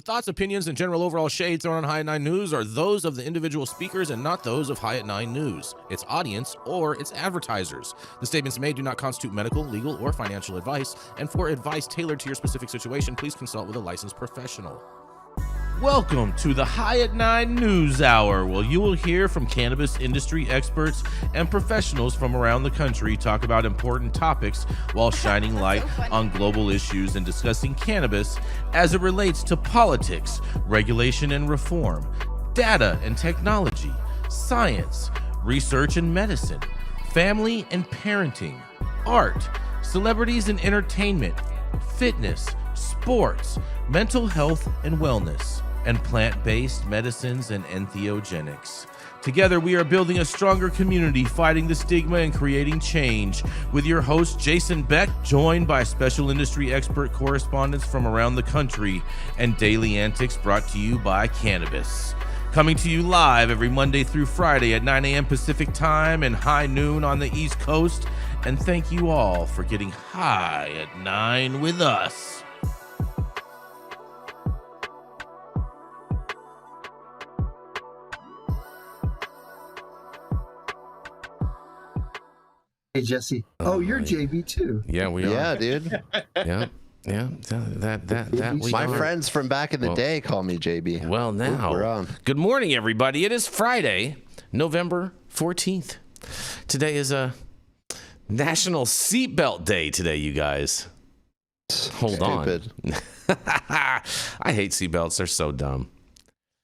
thoughts, opinions, and general overall shades thrown on High at 9 News are those of the individual speakers and not those of High at 9 News, its audience, or its advertisers. The statements made do not constitute medical, legal, or financial advice, and for advice tailored to your specific situation, please consult with a licensed professional. Welcome to the High at 9 News Hour, where you will hear from cannabis industry experts and professionals from around the country talk about important topics while shining light on global issues and discussing cannabis as it relates to politics, regulation and reform, data and technology, science, research and medicine, family and parenting, art, celebrities and entertainment, fitness, sports, mental health and wellness, and plant-based medicines and entheogenics. Together, we are building a stronger community, fighting the stigma and creating change. With your host, Jason Beck, joined by special industry expert correspondents from around the country, and daily antics brought to you by cannabis. Coming to you live every Monday through Friday at 9 a.m. Pacific time and high noon on the East Coast. And thank you all for getting high at 9 with us. Hey, Jesse. Oh, you're JB too. Yeah, we are. Yeah, dude. Yeah. That we My are. friends from back in the day call me JB. Well, now, We're on. Good morning, everybody. It is Friday, November 14th. Today is a National Seatbelt Day today, you guys. Hold Stupid. on. I hate seatbelts. They're so dumb.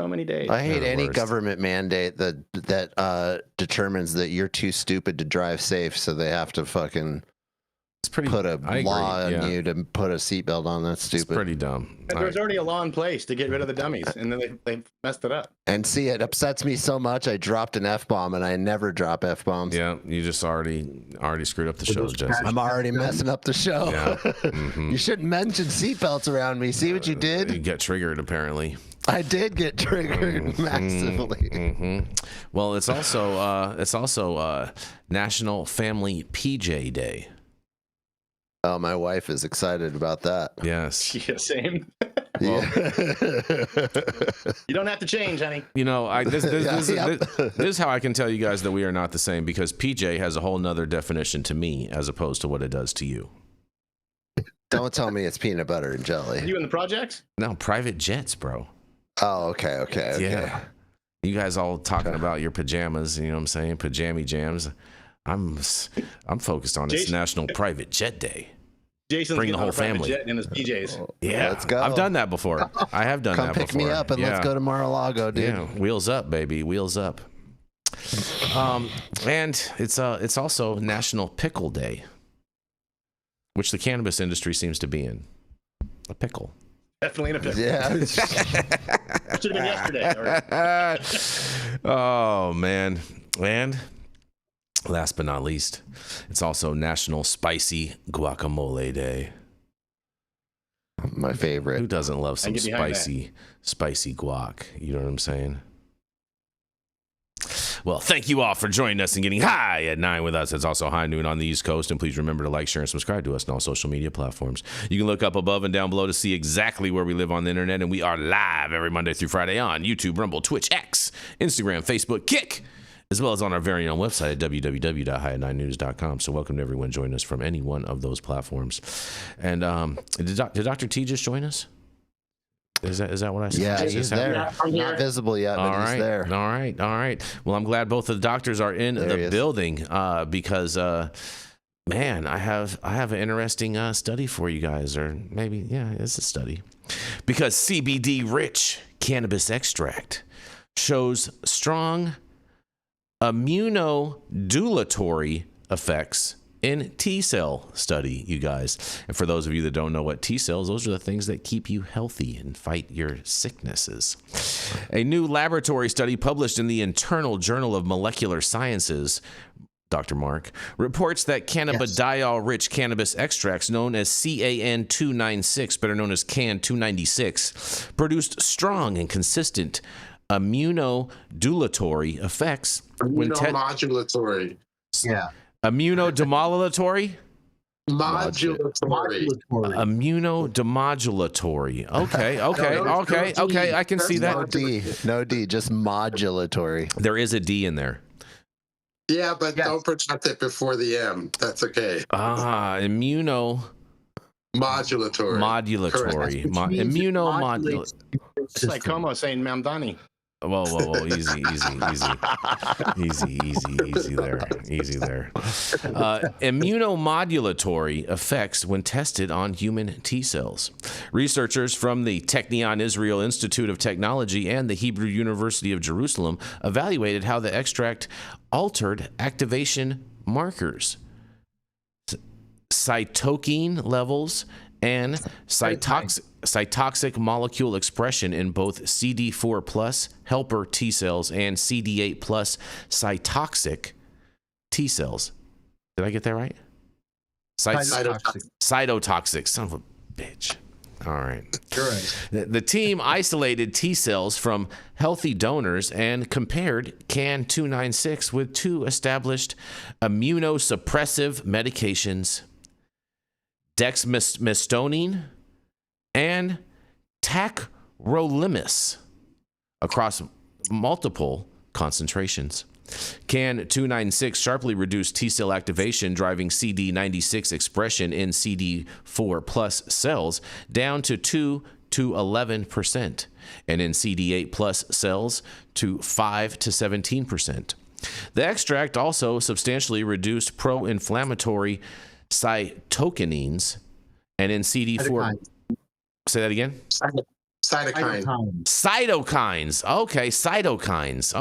So many days. I hate They're any worst. government mandate that determines that you're too stupid to drive safe, so they have to fucking It's pretty. put a I agree, law on yeah. you to put a seatbelt on. That's It's stupid. pretty dumb. There was already a law in place to get rid of the dummies, and then they messed it up. And see, it upsets me so much. I dropped an F-bomb, and I never drop F-bombs. Yeah, you just already screwed up the show, Jesse. I'm already messing up the show. Yeah. Mhm. You shouldn't mention seatbelts around me. See what you You did? get triggered, apparently. I did get triggered massively. Well, it's also National Family PJ Day. Oh, my wife is excited about that. Yes. Yeah, same. Yeah. You don't have to change, honey. You know, this Yep. is how I can tell you guys that we are not the same, because PJ has a whole nother definition to me as opposed to what it does to you. Don't tell me it's peanut butter and jelly. You in the projects? No, private jets, bro. Oh, okay. Yeah. You guys all talking about your pajamas, you know what I'm saying? Pajama jams. I'm focused on it's Jason- National Private Jet Day. Jason's Bring the getting on whole a private family. jet in his PJs. Yeah. Let's go. I've done that before. I have done Come that pick before. me up and Yeah. let's go to Mar-a-Lago, dude. Yeah, wheels up, baby, wheels up. And it's also National Pickle Day, which the cannabis industry seems to be in. A pickle. Definitely in a pickle. Yeah. Should have been yesterday. Oh man. And last but not least, it's also National Spicy Guacamole Day. My Who favorite. doesn't love some get behind spicy guac? You know what I'm saying? Well, thank you all for joining us and getting high at 9 with us. It's also high noon on the East Coast. And please remember to like, share, and subscribe to us on all social media platforms. You can look up above and down below to see exactly where we live on the internet. And we are live every Monday through Friday on YouTube, Rumble, Twitch, X, Instagram, Facebook, Kick, as well as on our very own website at www.highat9news.com. So welcome to everyone joining us from any one of those platforms. And did Dr. T just join us? Is that what I said? Yeah, Is he's this there. happening? Not visible yet, but he's there. All right. Well, I'm glad both of the doctors are in There he the is. building because, man, I have an interesting study for you guys, or maybe, yeah, it's a study. Because CBD-Rich Cannabis Extract shows strong immunomodulatory effects in T-cell study, you guys. And for those of you that don't know what T-cells, those are the things that keep you healthy and fight your sicknesses. A new laboratory study published in the Internal Journal of Molecular Sciences, Dr. Mark, reports that cannabidiol-rich cannabis extracts known as CAN296, better known as CAN296, produced strong and consistent immunomodulatory effects. Immunomodulatory. Yeah. Immunomodulatory? Modulatory. Immunomodulatory. Okay. I can see that. No D, just modulatory. There is a D in there. Yeah, but don't pronounce it before the M. That's okay. Immunomodulatory. Immunomodulatory. It's like Como saying Mamdani. Whoa, easy there. Immunomodulatory effects when tested on human T cells. Researchers from the Technion Israel Institute of Technology and the Hebrew University of Jerusalem evaluated how the extract altered activation markers, cytokine levels, and cytotoxic molecule expression in both CD4 plus helper T cells and CD8 plus cytotoxic T cells. Did I get that right? Cytotoxic. Son of a bitch. All right. You're right. The team isolated T cells from healthy donors and compared CAN 296 with two established immunosuppressive medications, dexamethasone and tacrolimus, across multiple concentrations. CAN 296 sharply reduced T cell activation, driving CD96 expression in CD4 plus cells down to 2 to 11%, and in CD8 plus cells to 5 to 17%. The extract also substantially reduced pro-inflammatory cytokinins, and in CD4. Say that again. Cytokines. Okay, cytokines.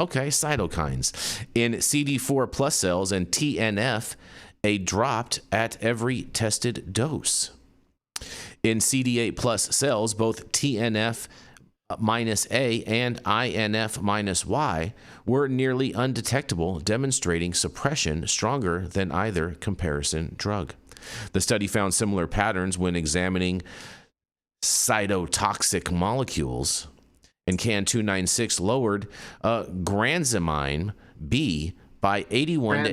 In CD4 plus cells and TNF, a dropped at every tested dose. In CD8 plus cells, both TNF minus A and INF minus Y were nearly undetectable, demonstrating suppression stronger than either comparison drug. The study found similar patterns when examining cytotoxic molecules, and CAN 296 lowered granzyme B by 81 to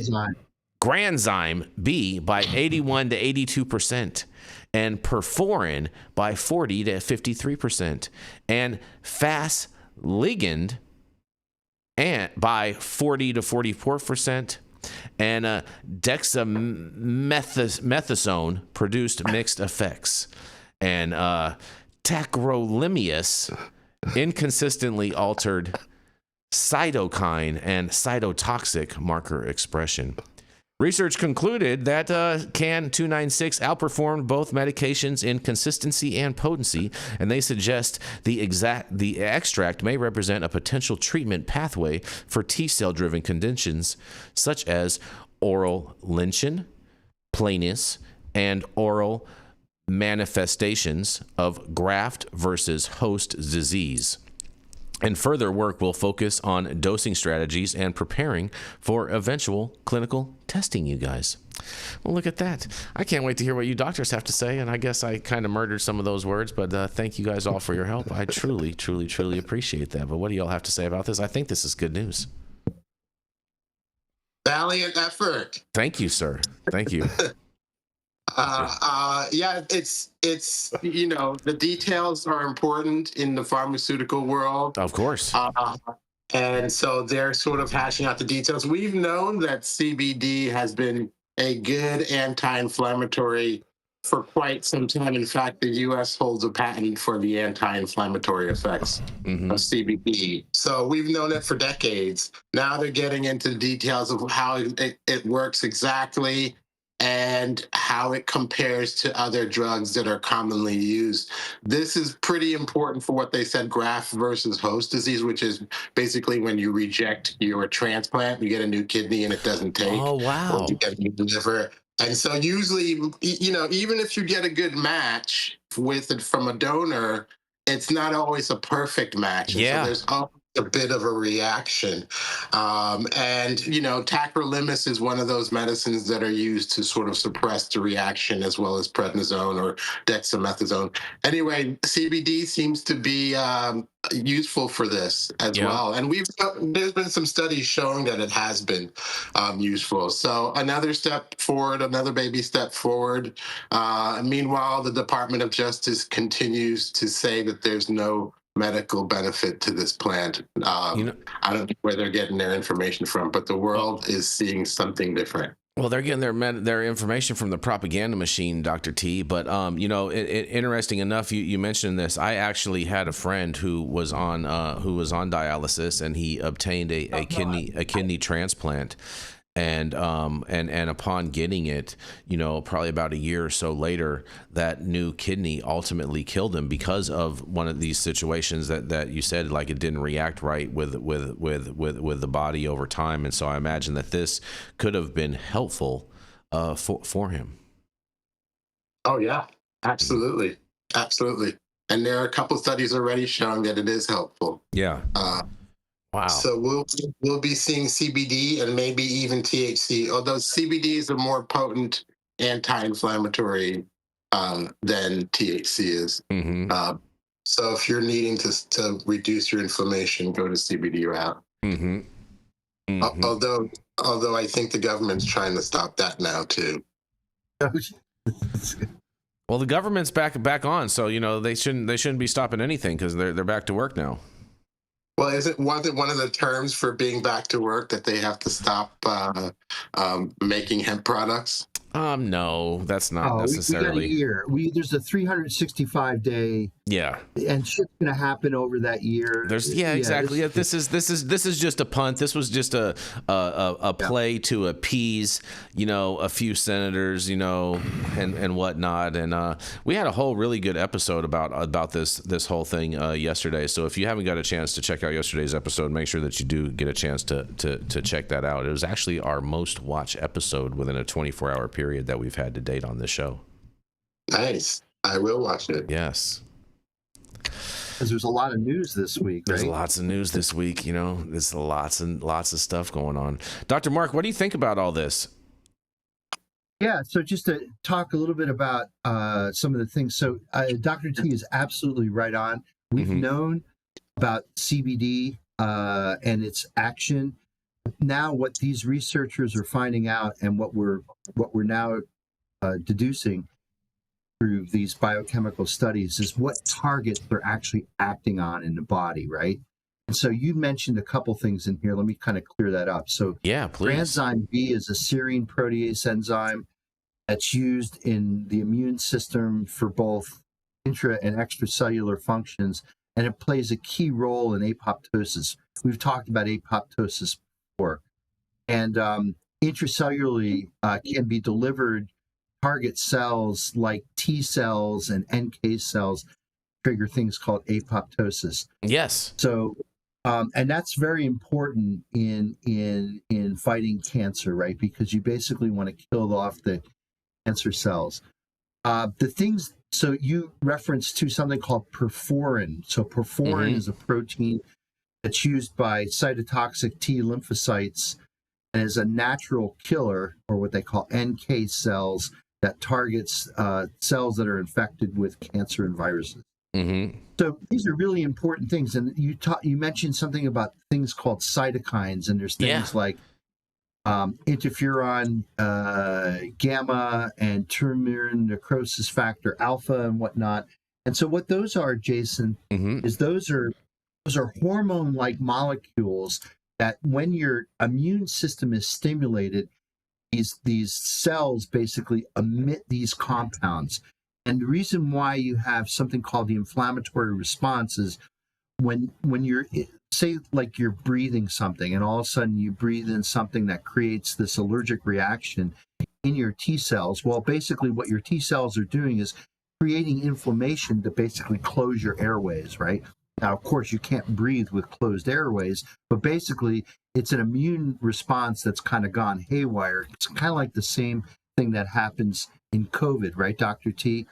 82%, and perforin by 40 to 53%, and Fas ligand by 40 to 44%, and dexamethasone produced mixed effects. And tacrolimus inconsistently altered cytokine and cytotoxic marker expression. Research concluded that CAN 296 outperformed both medications in consistency and potency, and they suggest the extract may represent a potential treatment pathway for T-cell-driven conditions such as oral lynching, plainness, and oral manifestations of graft versus host disease. And further work will focus on dosing strategies and preparing for eventual clinical testing, you guys. Well, look at that. I can't wait to hear what you doctors have to say, and I guess I kind of murdered some of those words, but thank you guys all for your help. I truly, truly, truly appreciate that. But what do y'all have to say about this? I think this is good news. Valiant effort. Thank you, sir. Thank you. Yeah, it's the details are important in the pharmaceutical world. Of course. And so they're sort of hashing out the details. We've known that CBD has been a good anti-inflammatory for quite some time. In fact, the U.S. holds a patent for the anti-inflammatory effects of CBD. So we've known it for decades. Now they're getting into the details of how it works exactly and how it compares to other drugs that are commonly used. This is pretty important for what they said, graft versus host disease, which is basically when you reject your transplant, you get a new kidney and it doesn't take. Oh, wow. Or you get a new liver. And so usually, even if you get a good match with it from a donor, it's not always a perfect match. And yeah. So there's always a bit of a reaction. Tacrolimus is one of those medicines that are used to sort of suppress the reaction, as well as prednisone or dexamethasone. Anyway, CBD seems to be useful for this as well. And there's been some studies showing that it has been. useful. So another step forward, another baby step forward. Meanwhile, the Department of Justice continues to say that there's no medical benefit to this plant. You know, I don't know where they're getting their information from, but the world is seeing something different. well, they're getting their information from the propaganda machine, Dr. T. But interesting enough, you mentioned this. I actually had a friend who was on dialysis, and he obtained a kidney transplant. And upon getting it, probably about a year or so later, that new kidney ultimately killed him because of one of these situations that you said, like it didn't react right with the body over time. And so I imagine that this could have been helpful for him. Oh yeah, absolutely, absolutely. And there are a couple studies already showing that it is helpful. Yeah. Wow. So we'll be seeing CBD and maybe even THC, although CBD is a more potent anti-inflammatory than THC is. Mm-hmm. So if you're needing to reduce your inflammation, go to CBD route. Mm-hmm. Mm-hmm. Although I think the government's trying to stop that now too. Well, the government's back on, so they shouldn't be stopping anything because they're back to work now. Well, wasn't one of the terms for being back to work that they have to stop making hemp products? No, that's not necessarily. We got a year. There's a 365-day. Yeah. And shit's gonna happen over that year. Exactly. This is just a punt. This was just a play to appease, a few senators, and whatnot. And we had a whole really good episode about this whole thing yesterday. So if you haven't got a chance to check out yesterday's episode, make sure that you do get a chance to check that out. It was actually our most watched episode within a 24-hour period that we've had to date on this show. Nice. I will watch it. Yes. Because there's a lot of news this week, right? There's lots of news this week, there's lots and lots of stuff going on. Dr. Mark, what do you think about all this? Yeah, so just to talk a little bit about some of the things. So Dr. T is absolutely right on. We've known about CBD and its action. Now what these researchers are finding out and what we're now deducing through these biochemical studies is what targets they're actually acting on in the body, right? And so you mentioned a couple things in here. Let me kind of clear that up. So yeah, please. Granzyme B is a serine protease enzyme that's used in the immune system for both intra and extracellular functions, and it plays a key role in apoptosis. We've talked about apoptosis before. And intracellularly can be delivered target cells like T cells and NK cells trigger things called apoptosis. Yes. So, and that's very important in fighting cancer, right? Because you basically want to kill off the cancer cells. So you referenced to something called perforin. So perforin is a protein that's used by cytotoxic T lymphocytes and is a natural killer, or what they call NK cells, that targets cells that are infected with cancer and viruses. So these are really important things. And you mentioned something about things called cytokines, and there's things like interferon gamma and tumor necrosis factor alpha and whatnot. And so what those are, Jason, is those are hormone-like molecules that when your immune system is stimulated, these cells basically emit these compounds. And the reason why you have something called the inflammatory response is when you're, say, like you're breathing something, and all of a sudden you breathe in something that creates this allergic reaction in your T cells. Well, basically what your T cells are doing is creating inflammation to basically close your airways, right? Now, of course, you can't breathe with closed airways, but basically it's an immune response that's kind of gone haywire. It's kind of like the same thing that happens in COVID, right, Dr. T?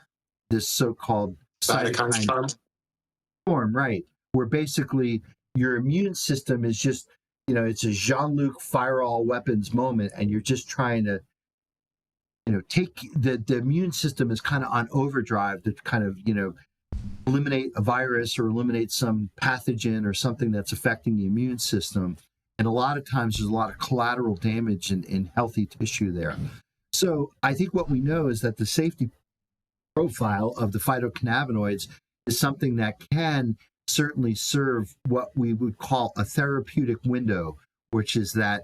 This so-called cytokine storm, right? Where basically your immune system is just, it's a Jean-Luc fire all weapons moment, and you're just trying to, take the immune system is kind of on overdrive to kind of, eliminate a virus or eliminate some pathogen or something that's affecting the immune system. And a lot of times there's a lot of collateral damage in healthy tissue there. So I think what we know is that the safety profile of the phytocannabinoids is something that can certainly serve what we would call a therapeutic window, which is that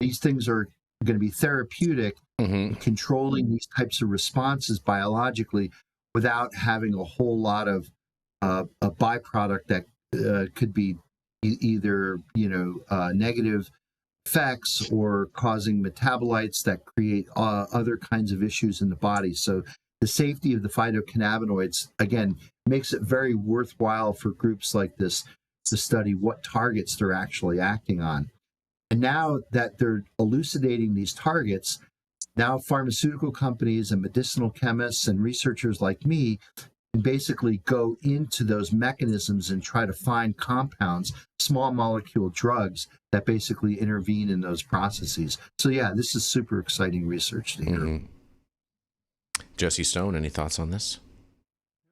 these things are going to be therapeutic in controlling these types of responses biologically without having a whole lot of a byproduct that could be either negative effects or causing metabolites that create other kinds of issues in the body. So the safety of the phytocannabinoids, again, makes it very worthwhile for groups like this to study what targets they're actually acting on. And now that they're elucidating these targets, now pharmaceutical companies and medicinal chemists and researchers like me can basically go into those mechanisms and try to find compounds, small molecule drugs that basically intervene in those processes. So yeah, this is super exciting research to hear. Jesse Stone, any thoughts on this?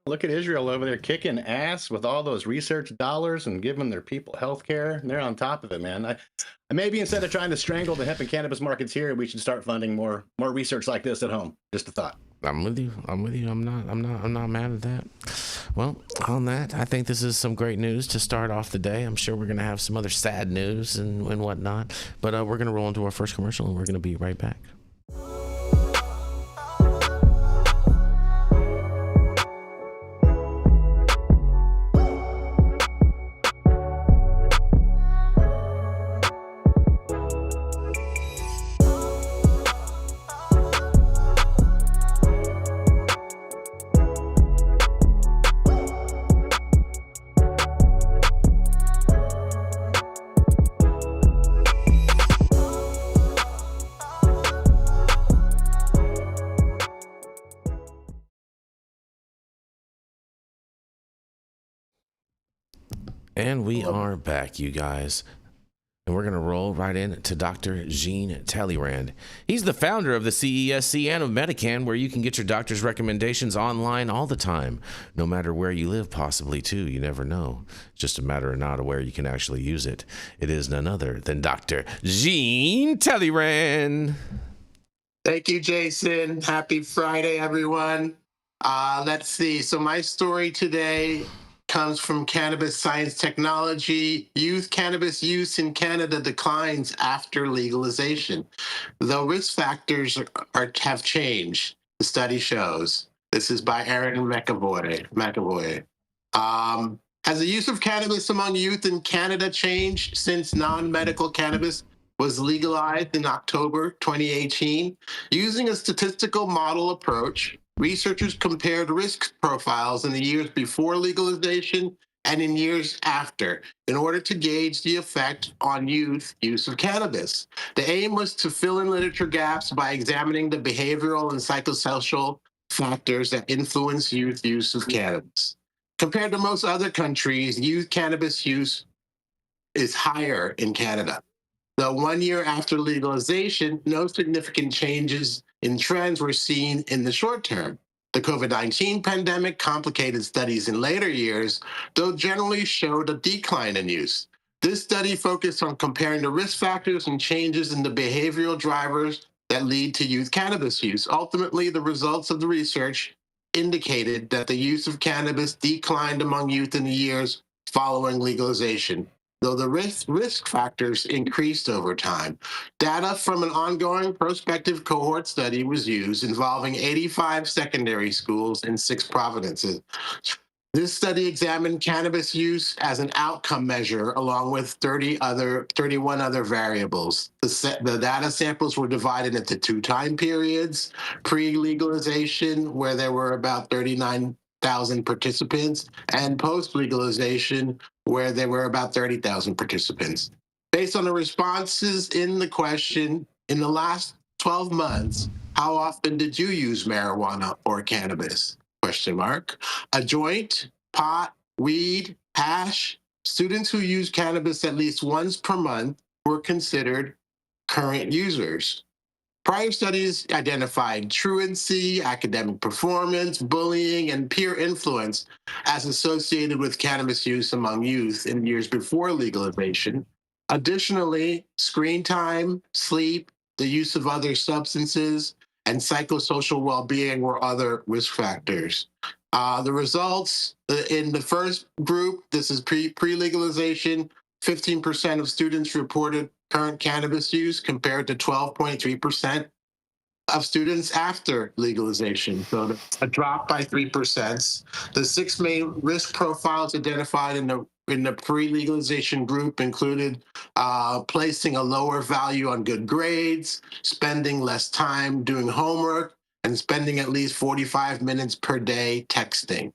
Look at Israel over there kicking ass with all those research dollars and giving their people health care. They're on top of it, man. Maybe instead of trying to strangle the hemp and cannabis markets here, we should start funding more research like this at home. Just a thought. I'm with you. I'm not mad at that. Well, on that, I think this is some great news to start off the day. I'm sure we're going to have some other sad news and whatnot, but we're going to roll into our first commercial and we're going to be right back. And we are back, you guys. And we're going to roll right in to Dr. Jean Talleyrand. He's the founder of the CESC and of Medican, where you can get your doctor's recommendations online all the time, no matter where you live, possibly, too. You never know. It's just a matter of not where you can actually use it. It is none other than Dr. Jean Talleyrand. Thank you, Jason. Happy Friday, everyone. Let's see. So my story today comes from Cannabis Science Technology. Youth cannabis use in Canada declines after legalization, though risk factors have changed, the study shows. This is by Aaron McAvoy. Has the use of cannabis among youth in Canada changed since non-medical cannabis was legalized in October 2018? Using a statistical model approach, researchers compared risk profiles in the years before legalization and in years after in order to gauge the effect on youth use of cannabis. The aim was to fill in literature gaps by examining the behavioral and psychosocial factors that influence youth use of cannabis. Compared to most other countries, youth cannabis use is higher in Canada. Though 1 year after legalization, no significant changes in trends were seen in the short term. The COVID-19 pandemic complicated studies in later years, though generally showed a decline in use. This study focused on comparing the risk factors and changes in the behavioral drivers that lead to youth cannabis use. Ultimately, the results of the research indicated that the use of cannabis declined among youth in the years following legalization, though the risk factors increased over time. Data from an ongoing prospective cohort study was used involving 85 secondary schools in 6 provinces. This study examined cannabis use as an outcome measure along with 31 other variables. The data samples were divided into 2 time periods: pre-legalization, where there were about 39,000 participants, and post-legalization, where there were about 30,000 participants. Based on the responses in the question, in the last 12 months, how often did you use marijuana or cannabis? Question mark. A joint, pot, weed, hash. Students who use cannabis at least once per month were considered current users. Prior studies identified truancy, academic performance, bullying, and peer influence as associated with cannabis use among youth in years before legalization. Additionally, screen time, sleep, the use of other substances, and psychosocial well-being were other risk factors. The results in the first group, this is pre-legalization, 15% of students reported current cannabis use compared to 12.3% of students after legalization. So a drop by 3%. The 6 main risk profiles identified in the pre-legalization group included placing a lower value on good grades, spending less time doing homework, and spending at least 45 minutes per day texting.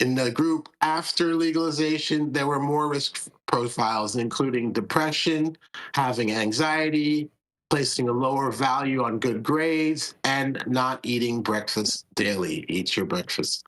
In the group after legalization, there were more risk profiles, including depression, having anxiety, placing a lower value on good grades, and not eating breakfast daily. Eat your breakfast.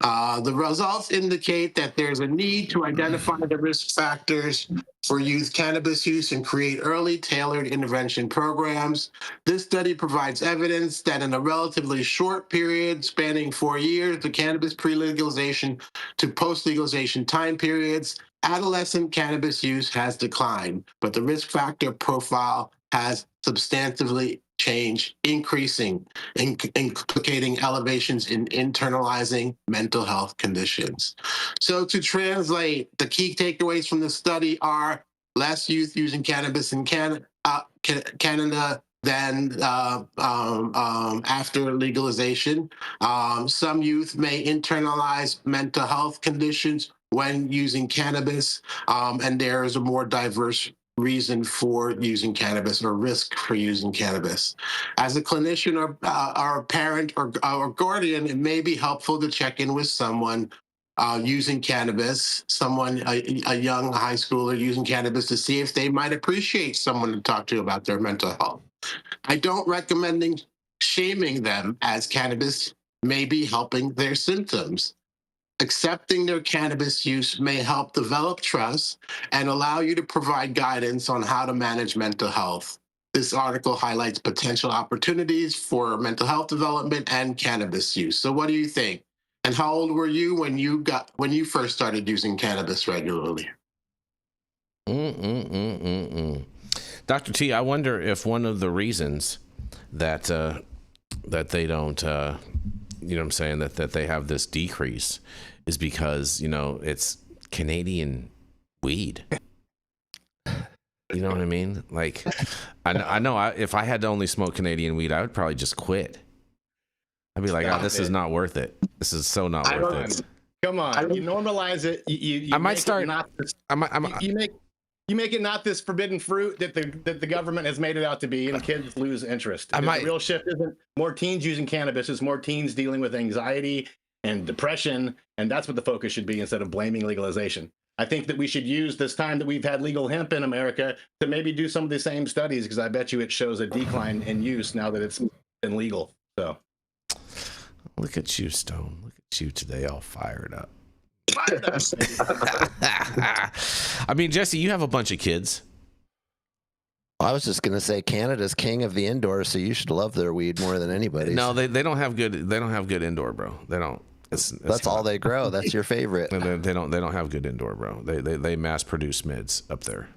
The results indicate that there's a need to identify the risk factors for youth cannabis use and create early tailored intervention programs. This study provides evidence that in a relatively short period spanning 4 years, the cannabis pre-legalization to post-legalization time periods, adolescent cannabis use has declined, but the risk factor profile has substantively changed, increasing, implicating elevations in internalizing mental health conditions. So to translate, the key takeaways from the study are less youth using cannabis in Canada than after legalization. Some youth may internalize mental health conditions when using cannabis, and there is a more diverse reason for using cannabis or risk for using cannabis. As a clinician or a parent or guardian, it may be helpful to check in with someone using cannabis, a young high schooler using cannabis, to see if they might appreciate someone to talk to about their mental health. I don't recommend shaming them, as cannabis may be helping their symptoms. Accepting their cannabis use may help develop trust and allow you to provide guidance on how to manage mental health. This article highlights potential opportunities for mental health development and cannabis use. So what do you think? And how old were you when you first started using cannabis regularly? Dr. T, I wonder if one of the reasons that they don't, you know what I'm saying, that they have this decrease is because, you know, it's Canadian weed. You know what I mean? Like, I know if I had to only smoke Canadian weed, I would probably just quit. I'd be like, this is not worth it. This is so not worth it. Come on, you normalize it. You I might start. You make it not this forbidden fruit that the government has made it out to be, and kids lose interest. The real shift isn't more teens using cannabis; it's more teens dealing with anxiety and depression, and that's what the focus should be instead of blaming legalization. I think that we should use this time that we've had legal hemp in America to maybe do some of the same studies, because I bet you it shows a decline in use now that it's been legal. So, look at you, Stone. Look at you today, all fired up. I mean, Jesse, you have a bunch of kids. I was just gonna say Canada's king of the indoor, so you should love their weed more than anybody. No, they don't have good. They don't have good indoor, bro. They don't. That's all they grow. That's your favorite. They don't have good indoor, bro. They mass produce mids up there.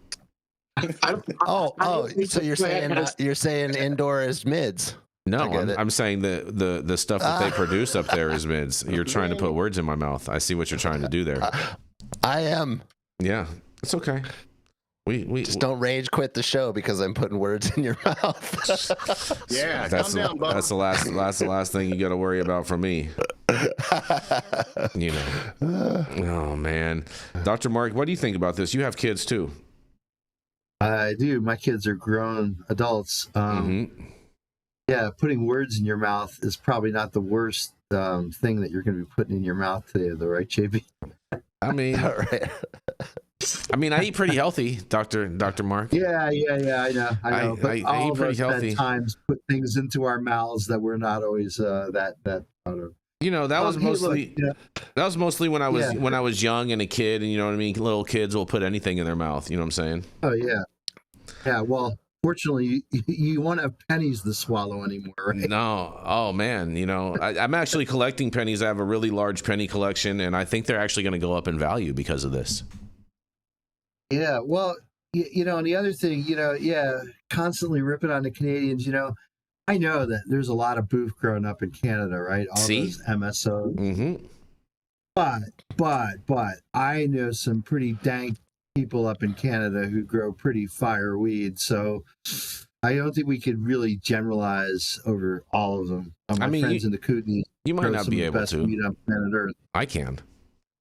So you're saying indoor is mids? No, I'm saying the stuff that they produce up there is mids. You're trying to put words in my mouth. I see what you're trying to do there. I am. Yeah, it's okay. We just don't rage quit the show because I'm putting words in your mouth. Yeah, that's calm down, Bob. That's the last thing you got to worry about from me. You know. Oh man, Dr. Mark, what do you think about this? You have kids too. I do. My kids are grown adults. Yeah, putting words in your mouth is probably not the worst thing that you're going to be putting in your mouth today, though, right, JB? I mean, I eat pretty healthy, Dr. Mark. Yeah, I know. But I all eat pretty of us healthy. at times put things into our mouths that we're not always that proud of. You know, that was mostly that was mostly when I was young and a kid, and you know what I mean. Little kids will put anything in their mouth. You know what I'm saying? Oh yeah. Well, fortunately, you won't have pennies to swallow anymore, right? No. Oh man, you know, I'm actually collecting pennies. I have a really large penny collection, and I think they're actually going to go up in value because of this. Yeah, well, and the other thing, constantly ripping on the Canadians, I know that there's a lot of boof growing up in Canada, right? All See? those MSOs. Mm-hmm. But I know some pretty dank people up in Canada who grow pretty fire weed. So I don't think we could really generalize over all of them. My friends in the Kootenays, you might not be able best to. weed on planet Earth. I can.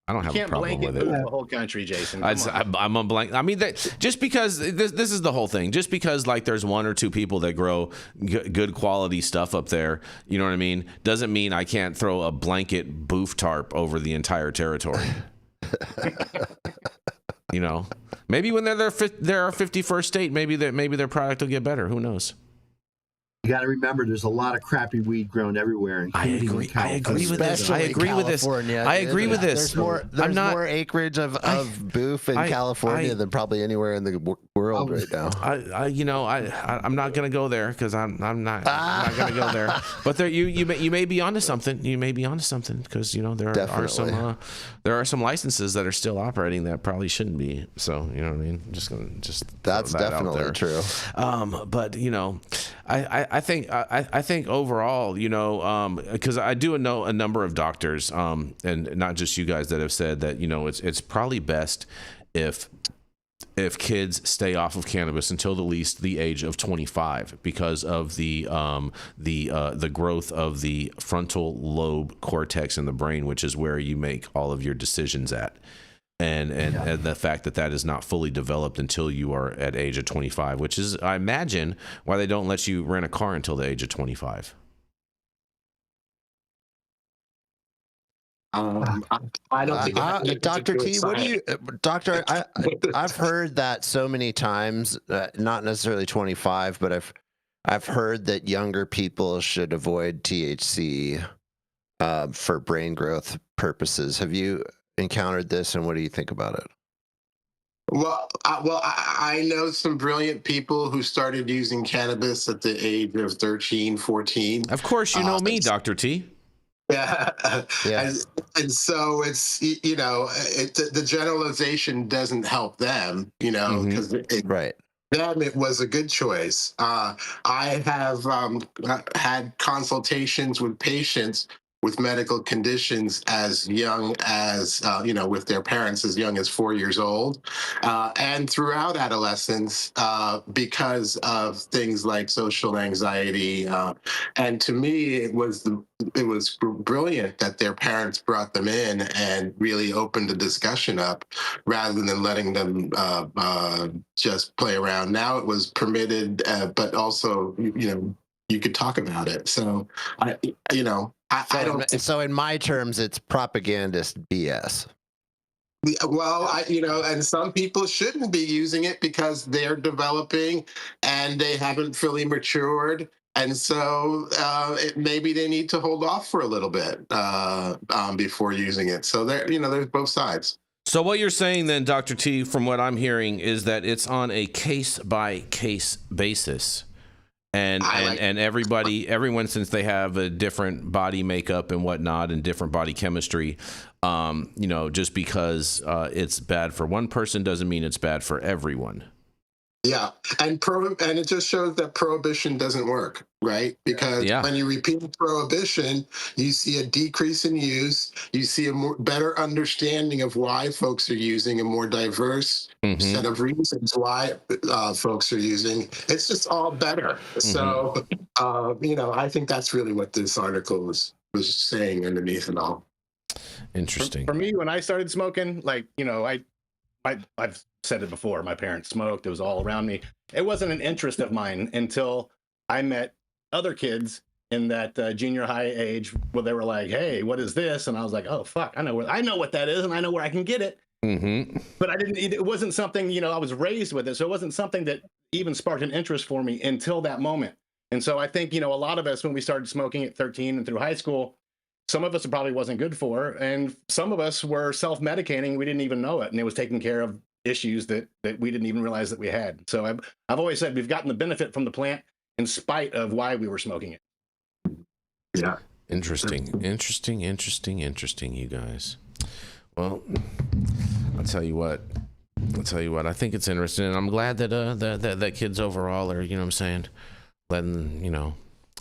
I don't have a problem with it. The whole country, Jason. I'm a blank. I mean, just because this is the whole thing. Just because like there's one or two people that grow good quality stuff up there, you know what I mean, doesn't mean I can't throw a blanket boof tarp over the entire territory. Maybe when they're our 51st state, maybe their product will get better. Who knows? You got to remember, there's a lot of crappy weed grown everywhere. I agree with this. I agree with this. There's more acreage of boof in California than probably anywhere in the world right now. I'm not going to go there because I'm not going to go there. But you may be onto something. You may be onto something because there are some licenses that are still operating that probably shouldn't be. So you know what I mean. That's definitely true. But I think overall, because I do know a number of doctors, and not just you guys, that have said that it's probably best if kids stay off of cannabis until at least the age of 25 because of the growth of the frontal lobe cortex in the brain, which is where you make all of your decisions at. And the fact that is not fully developed until you are at age of 25, which is, I imagine, why they don't let you rent a car until the age of 25. I don't think Dr. T, what do you, Doctor? I've heard that so many times, not necessarily 25, but I've heard that younger people should avoid THC for brain growth purposes. Have you encountered this, and what do you think about it? Well, I know some brilliant people who started using cannabis at the age of 13, 14. Of course, you know me, Dr. T. Yeah. And so it's, the generalization doesn't help them, because right. Them, it was a good choice. I have had consultations with patients with medical conditions as young as, with their parents as young as 4 years old, and throughout adolescence because of things like social anxiety. And to me, it was brilliant that their parents brought them in and really opened the discussion up rather than letting them just play around. Now it was permitted, but also, you could talk about it. So, I don't. So in my terms, it's propagandist BS. Well, and some people shouldn't be using it because they're developing and they haven't fully matured. And so maybe they need to hold off for a little bit before using it. So there's both sides. So what you're saying then, Dr. T, from what I'm hearing, is that it's on a case-by-case basis. And everyone, since they have a different body makeup and whatnot and different body chemistry, just because it's bad for one person doesn't mean it's bad for everyone. Yeah, and it just shows that prohibition doesn't work, right? Because when you repeal prohibition, you see a decrease in use. You see a better understanding of why folks are using, a more diverse set of reasons why folks are using. It's just all better. So, I think that's really what this article was saying underneath it all. Interesting. For me, when I started smoking, I've said it before, my parents smoked, it was all around me. It wasn't an interest of mine until I met other kids in that junior high age where they were like, hey, what is this? And I was like, oh, fuck, I know what that is and I know where I can get it. But it wasn't something, I was raised with it. So it wasn't something that even sparked an interest for me until that moment. And so I think, a lot of us, when we started smoking at 13 and through high school, some of us it probably wasn't good for, and some of us were self-medicating. We didn't even know it, and it was taking care of issues that we didn't even realize that we had. So I've always said we've gotten the benefit from the plant in spite of why we were smoking it. Yeah. Interesting, you guys. Well, I'll tell you what. I'll tell you what, I think it's interesting, and I'm glad that that kids overall are, you know what I'm saying, letting, you know,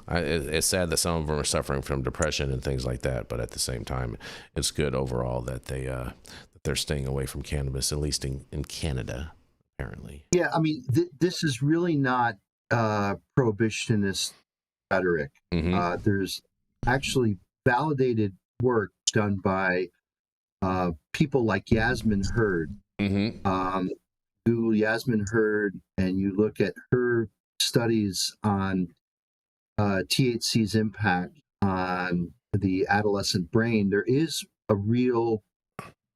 it's sad that some of them are suffering from depression and things like that, but at the same time, it's good overall that they're staying away from cannabis, at least in Canada, apparently. Yeah, I mean, this is really not prohibitionist rhetoric. There's actually validated work done by people like Yasmin Hurd. Google Yasmin Hurd, and you look at her studies on THC's impact on the adolescent brain. There is a real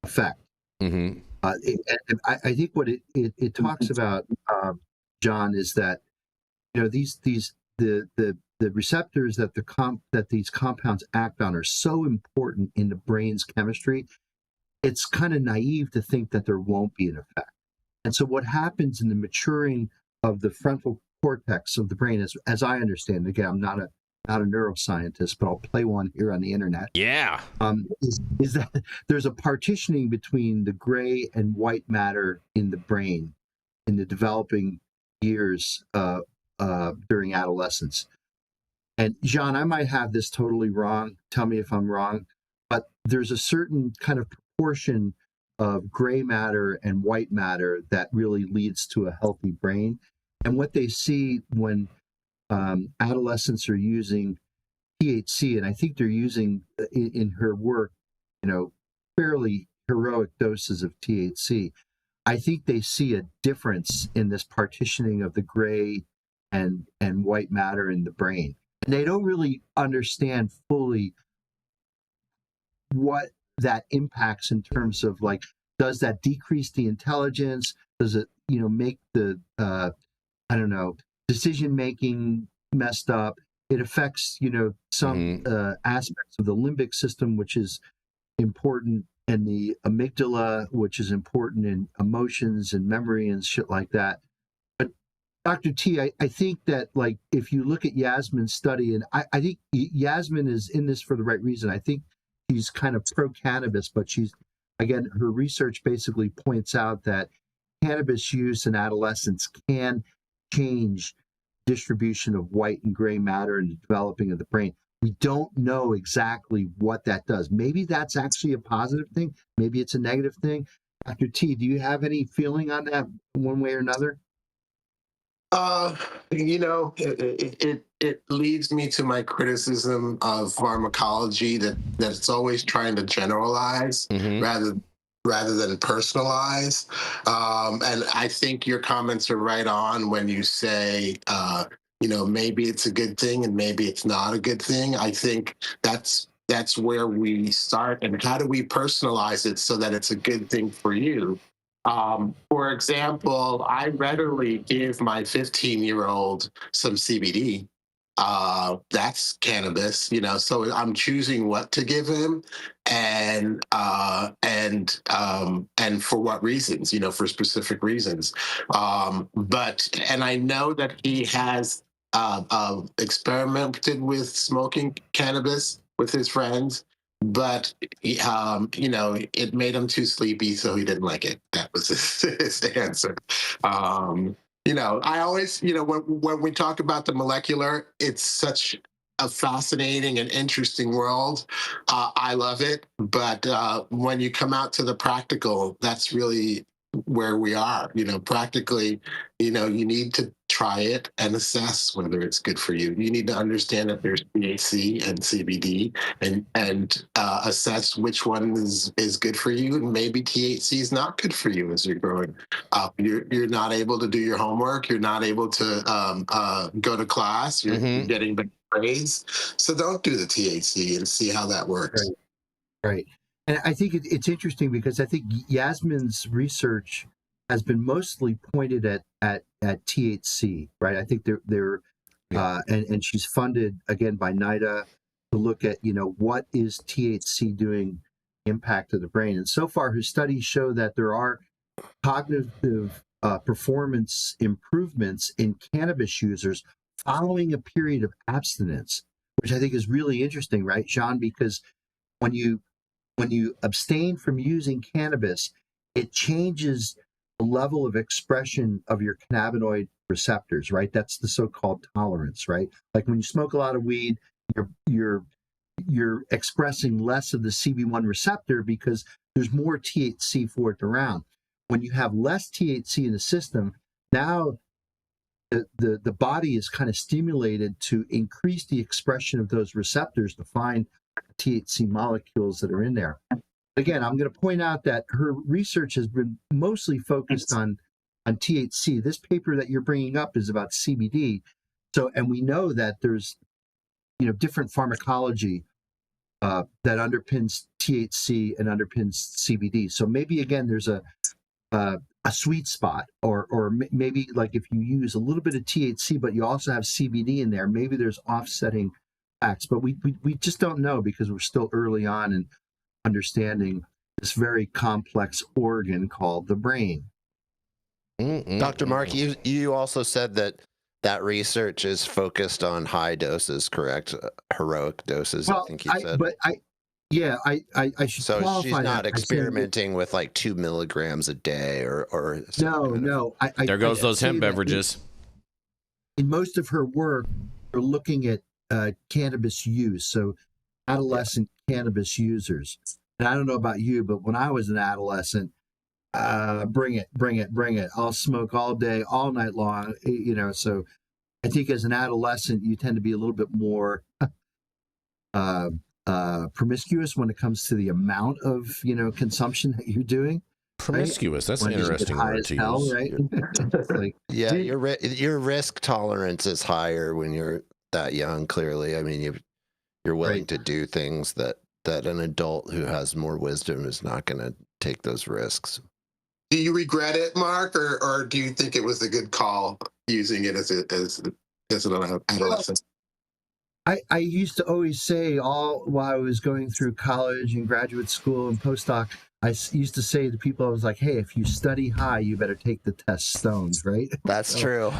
effect. I think what it talks about, John, is that, you know, the receptors that these compounds act on are so important in the brain's chemistry. It's kind of naive to think that there won't be an effect. And so what happens in the maturing of the frontal cortex of the brain, as I understand, again, I'm not a neuroscientist, but I'll play one here on the internet. Yeah. Is that there's a partitioning between the gray and white matter in the brain in the developing years during adolescence. And John, I might have this totally wrong. Tell me if I'm wrong, but there's a certain kind of proportion of gray matter and white matter that really leads to a healthy brain. And what they see when adolescents are using THC, and I think they're using in her work, you know, fairly heroic doses of THC, I think they see a difference in this partitioning of the gray and white matter in the brain. And they don't really understand fully what that impacts in terms of, like, does that decrease the intelligence? Does it, you know, make the, I don't know, decision making messed up? It affects, you know, some aspects of the limbic system, which is important, and the amygdala, which is important in emotions and memory and shit like that. But Dr. T, I think that, like, if you look at Yasmin's study, and I think Yasmin is in this for the right reason. I think she's kind of pro-cannabis, but she's, again, her research basically points out that cannabis use in adolescents can change distribution of white and gray matter in the developing of the brain. We don't know exactly what that does. Maybe that's actually a positive thing. Maybe it's a negative thing. Dr. T, do you have any feeling on that one way or another? You know, it leads me to my criticism of pharmacology that it's always trying to generalize rather than personalize. And I think your comments are right on when you say, you know, maybe it's a good thing and maybe it's not a good thing. I think that's where we start. And how do we personalize it so that it's a good thing for you? For example, I readily give my 15-year-old some CBD. That's cannabis, you know, so I'm choosing what to give him and for what reasons, you know, for specific reasons. And I know that he has experimented with smoking cannabis with his friends, but you know, it made him too sleepy, so he didn't like it. That was his answer. You know, I always, you know, when we talk about the molecular, it's such a fascinating and interesting world. I love it, but when you come out to the practical, that's really where we are. You know, practically, you know, you need to try it and assess whether it's good for you. You need to understand that there's THC and CBD, and assess which one is good for you, and maybe THC is not good for you as you're growing up. You're not able to do your homework. You're not able to go to class. You're getting bad grades. So don't do the THC and see how that works. Right. And I think it's interesting because I think Yasmin's research has been mostly pointed at THC, right? I think they're and she's funded again by NIDA to look at, you know, what is THC doing impact of the brain. And so far her studies show that there are cognitive performance improvements in cannabis users following a period of abstinence, which I think is really interesting, right, Sean? Because when you abstain from using cannabis, it changes the level of expression of your cannabinoid receptors, right? That's the so-called tolerance, right? Like when you smoke a lot of weed, you're expressing less of the CB1 receptor because there's more THC for it around. When you have less THC in the system, now the body is kind of stimulated to increase the expression of those receptors to find THC molecules that are in there. Again, I'm going to point out that her research has been mostly focused on THC. This paper that you're bringing up is about CBD. So, and we know that there's, different pharmacology that underpins THC and underpins CBD. So maybe again, there's a sweet spot, or maybe like if you use a little bit of THC, but you also have CBD in there, maybe there's offsetting acts. But we just don't know because we're still early on in understanding this very complex organ called the brain. Dr. Mark, you also said that research is focused on high doses, correct? Heroic doses, Well, I think you said. I should So qualify she's not that. experimenting with like 2 milligrams a day or No. There goes those hemp say that beverages. In most of her work, we're looking at cannabis use, so adolescent cannabis users. And I don't know about you, but when I was an adolescent, bring it. I'll smoke all day, all night long. So I think as an adolescent, you tend to be a little bit more promiscuous when it comes to the amount of consumption that you're doing. Promiscuous. That's When an you get interesting high word as to hell, use. right? Like, Yeah, your risk tolerance is higher when you're that young. Clearly, I mean, you're willing Right. to do things that an adult who has more wisdom is not going to take those risks. Do you regret it, Mark, or do you think it was a good call using it as an adolescent? I used to always say, all while I was going through college and graduate school and postdoc, used to say to people, I was like, hey, if you study high, you better take the test stoned, right? That's true.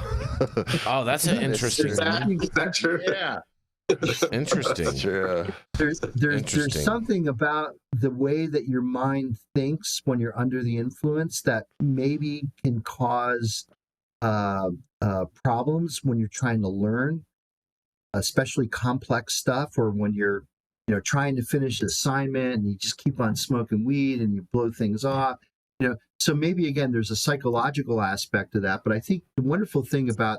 Oh, that's an interesting Is one. that true? Yeah. Interesting. That's true. There's Interesting. something about the way that your mind thinks when you're under the influence that maybe can cause problems when you're trying to learn, especially complex stuff, or when you're trying to finish an assignment and you just keep on smoking weed and you blow things off. So maybe again there's a psychological aspect to that. But I think the wonderful thing about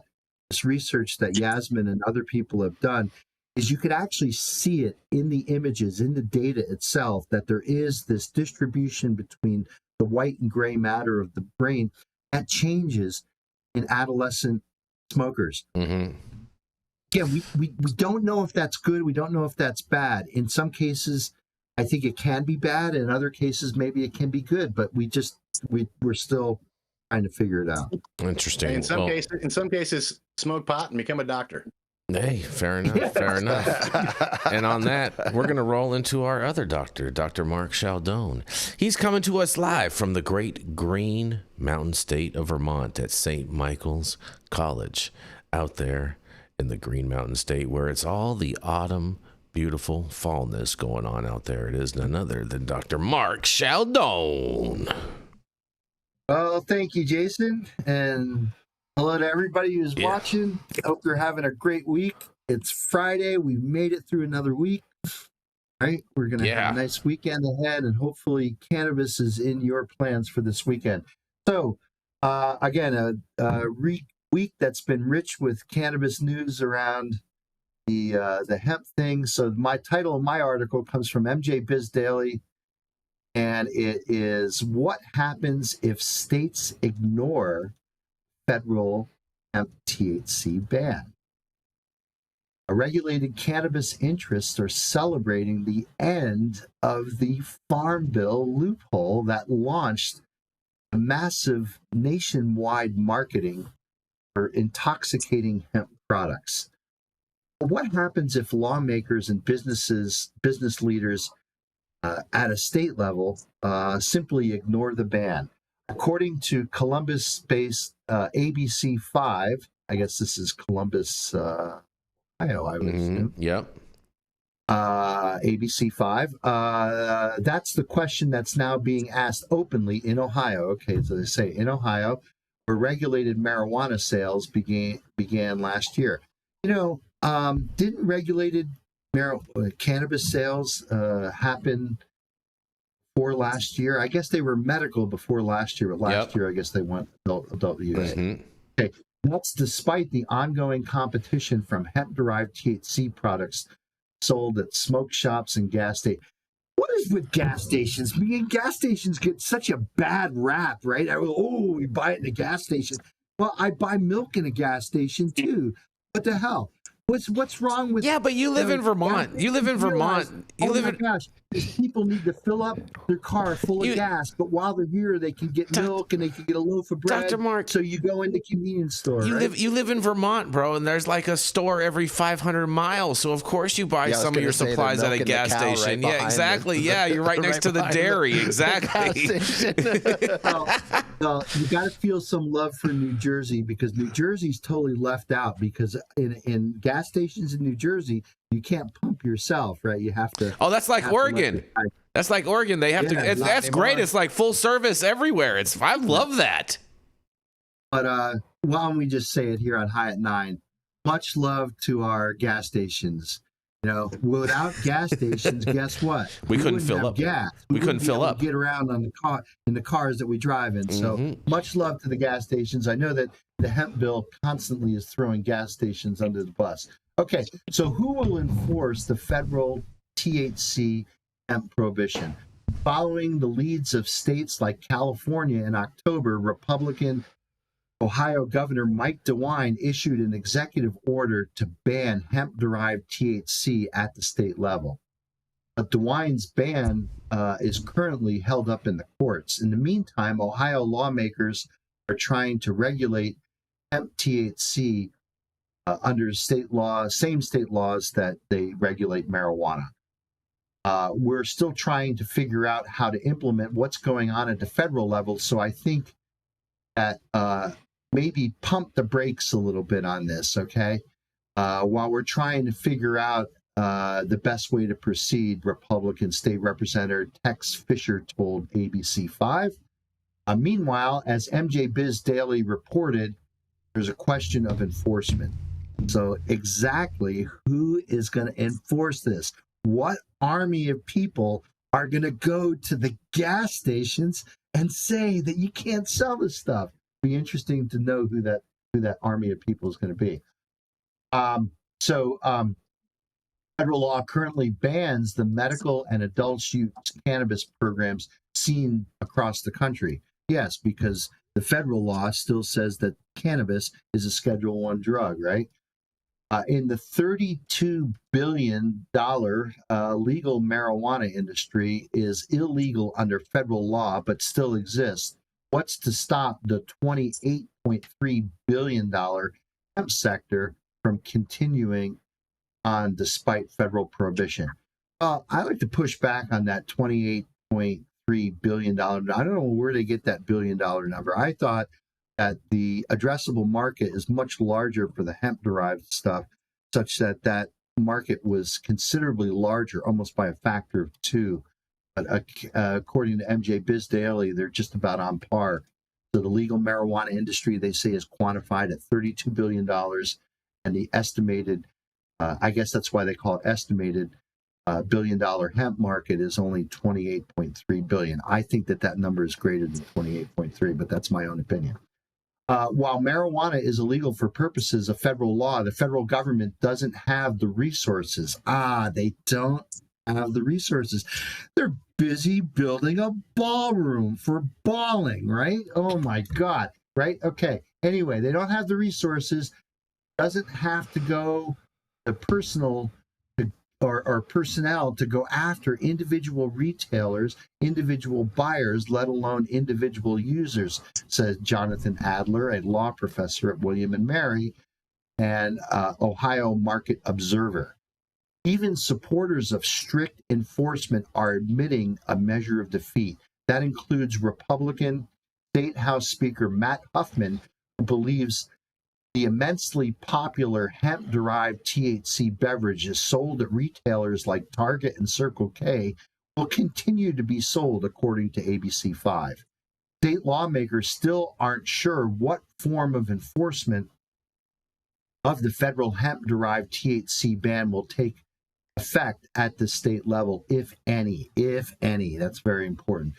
this research that Yasmin and other people have done is you could actually see it in the images, in the data itself, that there is this distribution between the white and gray matter of the brain that changes in adolescent smokers. Mm-hmm. Again, we don't know if that's good. We don't know if that's bad. In some cases, I think it can be bad. In other cases, maybe it can be good. But we're still trying to figure it out. Interesting. In some cases, smoke pot and become a doctor. Hey, fair enough. Fair enough. And on that, we're going to roll into our other doctor, Dr. Mark Scialdone. He's coming to us live from the great Green Mountain State of Vermont at St. Michael's College out there in the Green Mountain State, where it's all the autumn, beautiful fallness going on out there. It is none other than Dr. Mark Scialdone. Well, thank you, Jason. And hello to everybody who's watching. I hope you're having a great week. It's Friday. We've made it through another week. Right? We're going to have a nice weekend ahead, and hopefully cannabis is in your plans for this weekend. So, again, a week that's been rich with cannabis news around the hemp thing. So my title of my article comes from MJ Biz Daily, and it is "What Happens If States Ignore Federal Hemp-THC Ban?" A regulated cannabis interests are celebrating the end of the Farm Bill loophole that launched a massive nationwide marketing for intoxicating hemp products. What happens if lawmakers and business leaders at a state level simply ignore the ban? According to Columbus-based ABC5, I guess this is Columbus, Ohio, I would assume. Yep. ABC5. That's the question that's now being asked openly in Ohio. Okay, so they say in Ohio, where regulated marijuana sales began last year. Didn't regulated cannabis sales happen before last year? I guess they were medical before last year, but last year I guess they went adult use. Okay, that's despite the ongoing competition from hemp-derived THC products sold at smoke shops and gas stations. What is with gas stations? I mean, gas stations get such a bad rap, right? We buy it in a gas station. Well, I buy milk in a gas station too. What the hell? What's wrong with? Yeah, but you live in Vermont. You live in Vermont. Gosh, these people need to fill up their car full of gas, but while they're here, they can get milk and they can get a loaf of bread. Dr. Mark, so you go in the convenience store. You live in Vermont, bro, and there's like a store every 500 miles. So of course you buy some of your supplies at a gas station. Right, yeah, exactly. Yeah, you're right next to the dairy. Exactly. Well, you got to feel some love for New Jersey, because New Jersey's totally left out, because in gas stations in New Jersey, you can't pump yourself, right? You have to. Oh, that's like Oregon. That's like Oregon. They have to. That's great. It's like full service everywhere. I love that. But why don't we just say it here on High at 9? Much love to our gas stations. Without gas stations, guess what? We couldn't fill up gas. We couldn't fill up. Get around on the cars that we drive in. So much love to the gas stations. I know that the hemp bill constantly is throwing gas stations under the bus. Okay, so who will enforce the federal THC hemp prohibition? Following the leads of states like California in October, Republican Ohio Governor Mike DeWine issued an executive order to ban hemp-derived THC at the state level. But DeWine's ban is currently held up in the courts. In the meantime, Ohio lawmakers are trying to regulate hemp-THC under state law, same state laws that they regulate marijuana. We're still trying to figure out how to implement what's going on at the federal level. So I think that maybe pump the brakes a little bit on this, okay? While we're trying to figure out the best way to proceed, Republican State Representative Tex Fisher told ABC5. Meanwhile, as MJ Biz Daily reported, there's a question of enforcement. So exactly who is going to enforce this? What army of people are going to go to the gas stations and say that you can't sell this stuff? Be interesting to know who that army of people is going to be. Federal law currently bans the medical and adult use cannabis programs seen across the country. Yes, because the federal law still says that cannabis is a Schedule I drug, right? In the $32 billion legal marijuana industry is illegal under federal law, but still exists. What's to stop the $28.3 billion hemp sector from continuing on despite federal prohibition? I like to push back on that $28.3 billion. I don't know where they get that $1 billion number. I thought that the addressable market is much larger for the hemp-derived stuff, such that that market was considerably larger, almost by a factor of 2. But according to MJ Biz Daily, they're just about on par. So the legal marijuana industry, they say, is quantified at $32 billion, and the estimated, I guess that's why they call it estimated, $1 billion hemp market is only $28.3 billion. I think that number is greater than 28.3, but that's my own opinion. While marijuana is illegal for purposes of federal law, the federal government doesn't have the resources. They don't have the resources. They're busy building a ballroom for balling, right? Oh my God, right? Okay. Anyway, they don't have the resources. Doesn't have to go the personal or personnel to go after individual retailers, individual buyers, let alone individual users, says Jonathan Adler, a law professor at William & Mary and Ohio Market Observer. Even supporters of strict enforcement are admitting a measure of defeat. That includes Republican State House Speaker Matt Huffman, who believes the immensely popular hemp-derived THC beverages sold at retailers like Target and Circle K will continue to be sold, according to ABC5. State lawmakers still aren't sure what form of enforcement of the federal hemp-derived THC ban will take effect at the state level, if any. If any, that's very important.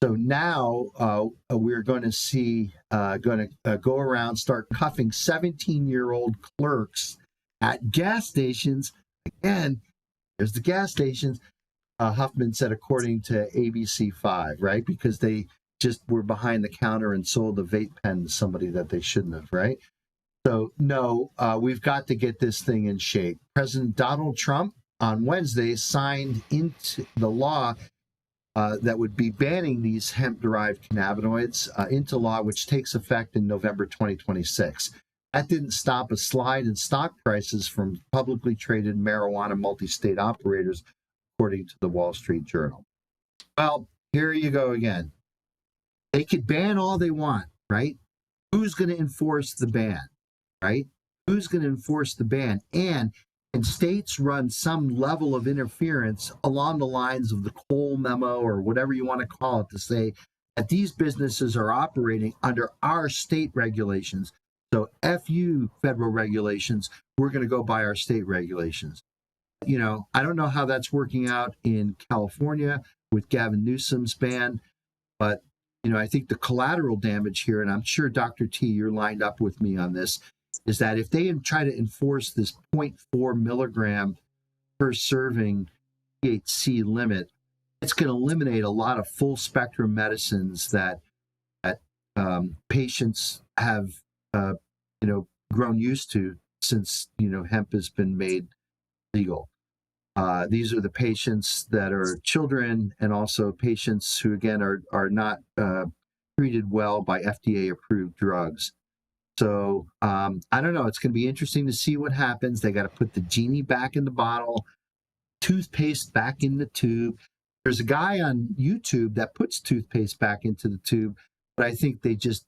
So now we're going to see, go around, start cuffing 17-year-old clerks at gas stations. Again, there's the gas stations. Huffman said, according to ABC5, right? Because they just were behind the counter and sold a vape pen to somebody that they shouldn't have, right? So no, we've got to get this thing in shape. President Donald Trump on Wednesday signed into the law that would be banning these hemp-derived cannabinoids into law, which takes effect in November 2026. That didn't stop a slide in stock prices from publicly traded marijuana multi-state operators, according to the Wall Street Journal. Well, here you go again. They could ban all they want, right? Who's going to enforce the ban, right? Who's going to enforce the ban? And states run some level of interference along the lines of the Cole memo or whatever you want to call it to say that these businesses are operating under our state regulations. So F you, federal regulations, we're going to go by our state regulations. You know, I don't know how that's working out in California with Gavin Newsom's ban, but, you know, I think the collateral damage here, and I'm sure Dr. T, you're lined up with me on this, is that if they try to enforce this 0.4 milligram per serving THC limit, it's going to eliminate a lot of full spectrum medicines that patients have, grown used to since, hemp has been made legal. These are the patients that are children and also patients who, again, are not treated well by FDA-approved drugs. So I don't know. It's going to be interesting to see what happens. They got to put the genie back in the bottle, toothpaste back in the tube. There's a guy on YouTube that puts toothpaste back into the tube, but I think they just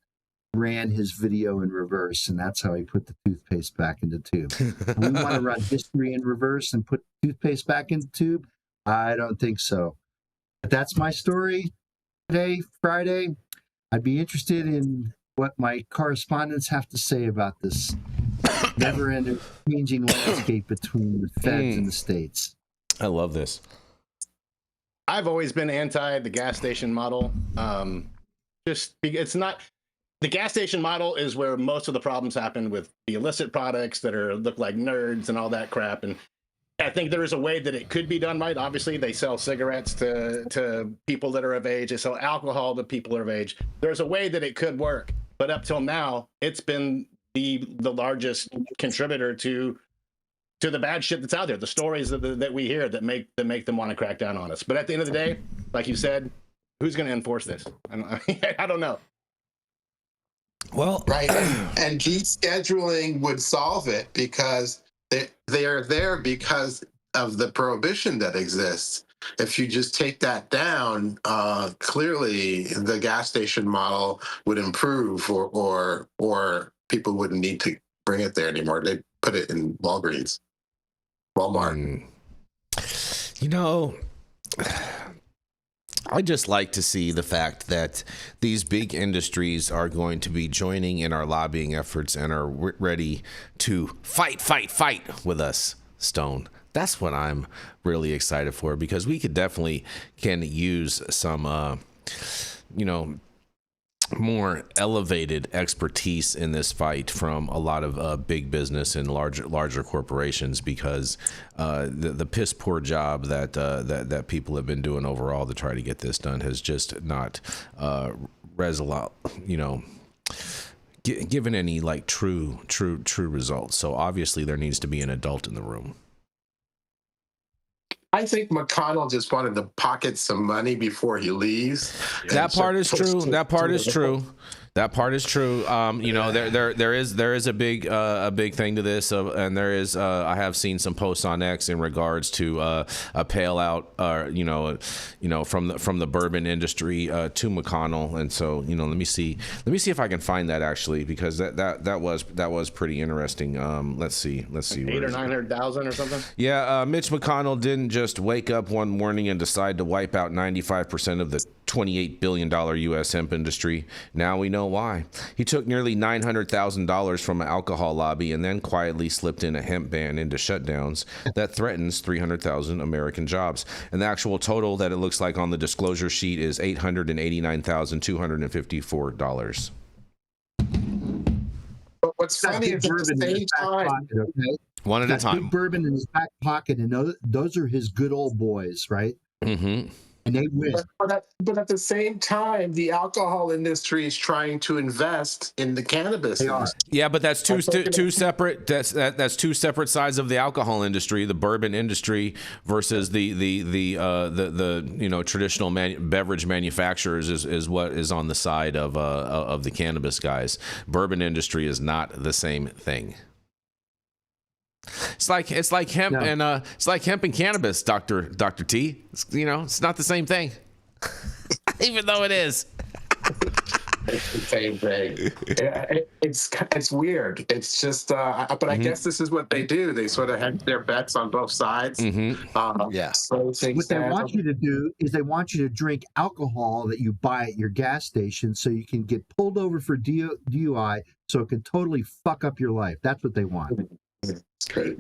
ran his video in reverse, and that's how he put the toothpaste back in the tube. We want to run history in reverse and put toothpaste back in the tube? I don't think so. But that's my story today, Friday. I'd be interested in what my correspondents have to say about this never-ending changing landscape between the feds and the states. I love this. I've always been anti the gas station model. It's not. The gas station model is where most of the problems happen with the illicit products that look like nerds and all that crap. And I think there is a way that it could be done right. Obviously, they sell cigarettes to people that are of age. They sell alcohol to people that are of age. There's a way that it could work. But up till now, it's been the largest contributor to the bad shit that's out there. The stories that we hear that make them want to crack down on us. But at the end of the day, like you said, who's going to enforce this? I don't know. Well, right. And descheduling would solve it because they are there because of the prohibition that exists. If you just take that down, clearly the gas station model would improve, or people wouldn't need to bring it there anymore. They'd put it in Walgreens, Walmart. I just like to see the fact that these big industries are going to be joining in our lobbying efforts and are ready to fight with us, Stone. That's what I'm really excited for, because we can use some, more elevated expertise in this fight from a lot of big business and larger corporations, because the piss poor job that people have been doing overall to try to get this done has just not given any like true results. So obviously there needs to be an adult in the room. I think McConnell just wanted to pocket some money before he leaves. That part is true. That part is true. You know, there is a big thing to this, and there is I have seen some posts on X in regards to a pale out, you know, from the bourbon industry to McConnell, and so let me see if I can find that actually, because that was pretty interesting. Let's see, 800,000 or 900,000 or something. Yeah, Mitch McConnell didn't just wake up one morning and decide to wipe out 95% of the $28 billion U.S. hemp industry. Now we know why. He took nearly $900,000 from an alcohol lobby and then quietly slipped in a hemp ban into shutdowns that threatens 300,000 American jobs. And the actual total that it looks like on the disclosure sheet is $889,254. But what's funny is at the same time, One at a time. Good bourbon in his back pocket, and those are his good old boys, right? Mm-hmm. And they win. but at the same time, the alcohol industry is trying to invest in the cannabis industry. Yeah, but that's two separate. That's two separate sides of the alcohol industry: the bourbon industry versus the traditional beverage manufacturers is what is on the side of the cannabis guys. Bourbon industry is not the same thing. It's like hemp and it's like hemp and cannabis, Dr. T. It's not the same thing, even though it is. It's the same thing. It's weird. It's just, but I guess this is what they do. They sort of hedge their bets on both sides. So what they want you to do is they want you to drink alcohol that you buy at your gas station, so you can get pulled over for DUI, so it can totally fuck up your life. That's what they want.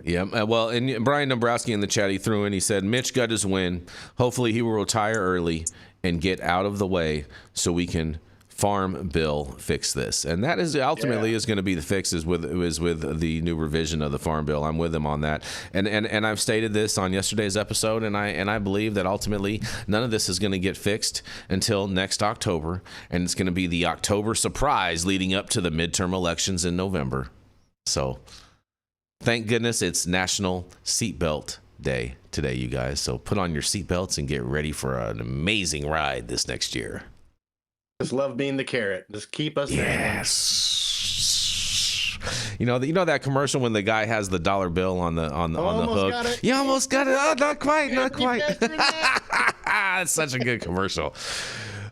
Yeah, well, and Brian Dombrowski in the chat, he threw in, he said, Mitch got his win. Hopefully he will retire early and get out of the way so we can Farm Bill fix this. And that is ultimately is going to be the fix is with the new revision of the Farm Bill. I'm with him on that. And I've stated this on yesterday's episode, and I believe that ultimately none of this is going to get fixed until next October, and it's going to be the October surprise leading up to the midterm elections in November. So thank goodness it's National Seatbelt Day today, you guys. So put on your seatbelts and get ready for an amazing ride this next year. Just love being the carrot. Just keep us there. Yes. You know that commercial when the guy has the dollar bill on the hook. Got it. You almost got it. Oh, not quite. It's such a good commercial.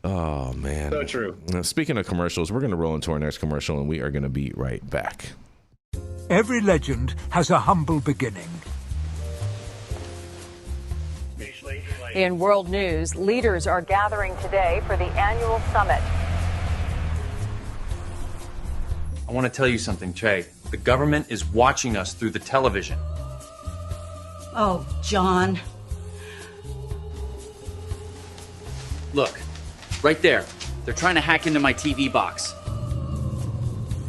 Oh man. So true. Now, speaking of commercials, we're going to roll into our next commercial, and we are going to be right back. Every legend has a humble beginning. In world news, leaders are gathering today for the annual summit. I want to tell you something, Trey. The government is watching us through the television. Oh, John. Look, right there. They're trying to hack into my TV box.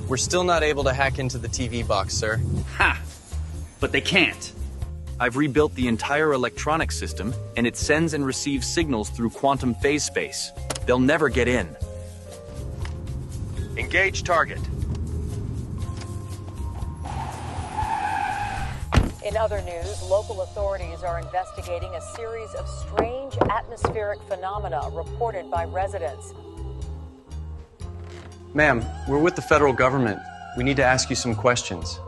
We're still not able to hack into the TV box, sir. Ha! But they can't. I've rebuilt the entire electronic system, and it sends and receives signals through quantum phase space. They'll never get in. Engage target. In other news, local authorities are investigating a series of strange atmospheric phenomena reported by residents. Ma'am, we're with the federal government. We need to ask you some questions.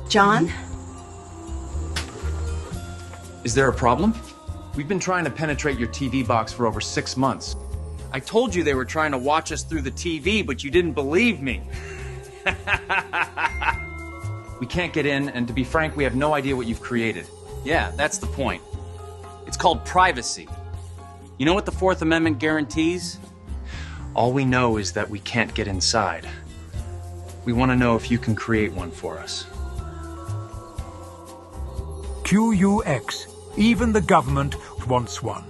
John? Is there a problem? We've been trying to penetrate your TV box for over 6 months. I told you they were trying to watch us through the TV, but you didn't believe me. We can't get in, and to be frank, we have no idea what you've created. Yeah, that's the point. It's called privacy. You know what the Fourth Amendment guarantees? All we know is that we can't get inside. We want to know if you can create one for us. QUX. Even the government wants one.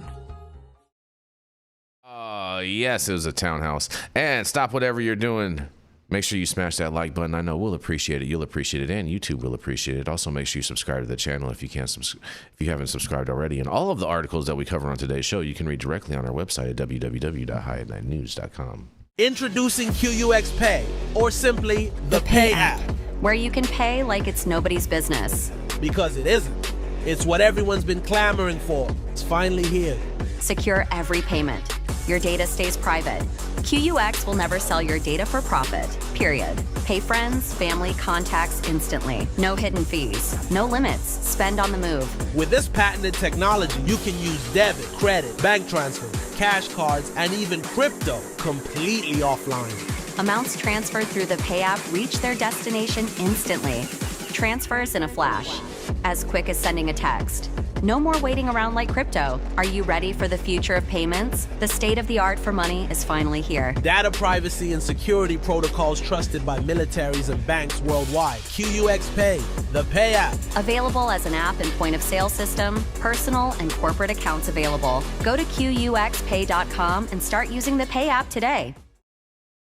Yes, it was a townhouse. And stop whatever you're doing. Make sure you smash that like button. I know we'll appreciate it. You'll appreciate it, and YouTube will appreciate it. Also, make sure you subscribe to the channel if you haven't subscribed already. And all of the articles that we cover on today's show, you can read directly on our website at www.high9news.com. Introducing QUX Pay, or simply the Pay app, where you can pay like it's nobody's business. Because it isn't. It's what everyone's been clamoring for. It's finally here. Secure every payment. Your data stays private. QUX will never sell your data for profit, period. Pay friends, family, contacts instantly. No hidden fees. No limits. Spend on the move. With this patented technology, you can use debit, credit, bank transfers, cash cards, and even crypto completely offline. Amounts transferred through the Pay app reach their destination instantly. Transfers in a flash. As quick as sending a text. No more waiting around like crypto. Are you ready for the future of payments? The state of the art for money is finally here. Data privacy and security protocols trusted by militaries and banks worldwide. QUX Pay, the Pay app. Available as an app and point of sale system, personal and corporate accounts available. Go to QUXPay.com and start using the Pay app today.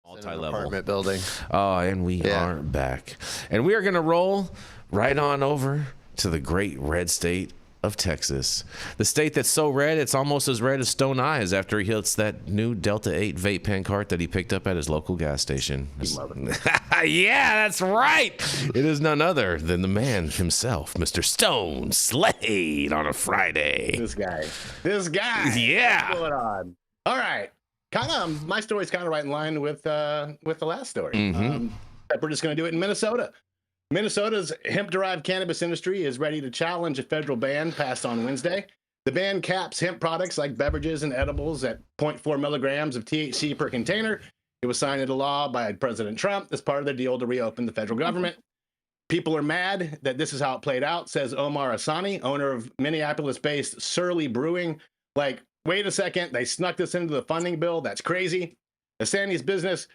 Multi-level apartment building. Oh, and we are back. And we are going to roll right on over to the great red state of Texas. The state that's so red, it's almost as red as Stone Eyes after he hits that new Delta 8 vape pen cart that he picked up at his local gas station. Yeah, that's right. It is none other than the man himself, Mr. Stone Slade on a Friday. This guy. Yeah. What's going on? All right. My story's kind of right in line with the last story. We're just going to do it in Minnesota. Minnesota's hemp-derived cannabis industry is ready to challenge a federal ban passed on Wednesday. The ban caps hemp products like beverages and edibles at 0.4 milligrams of THC per container. It was signed into law by President Trump as part of the deal to reopen the federal government. People are mad that this is how it played out, says Omar Asani, owner of Minneapolis-based Surly Brewing. Like, wait a second, they snuck this into the funding bill. That's crazy. Asari's business,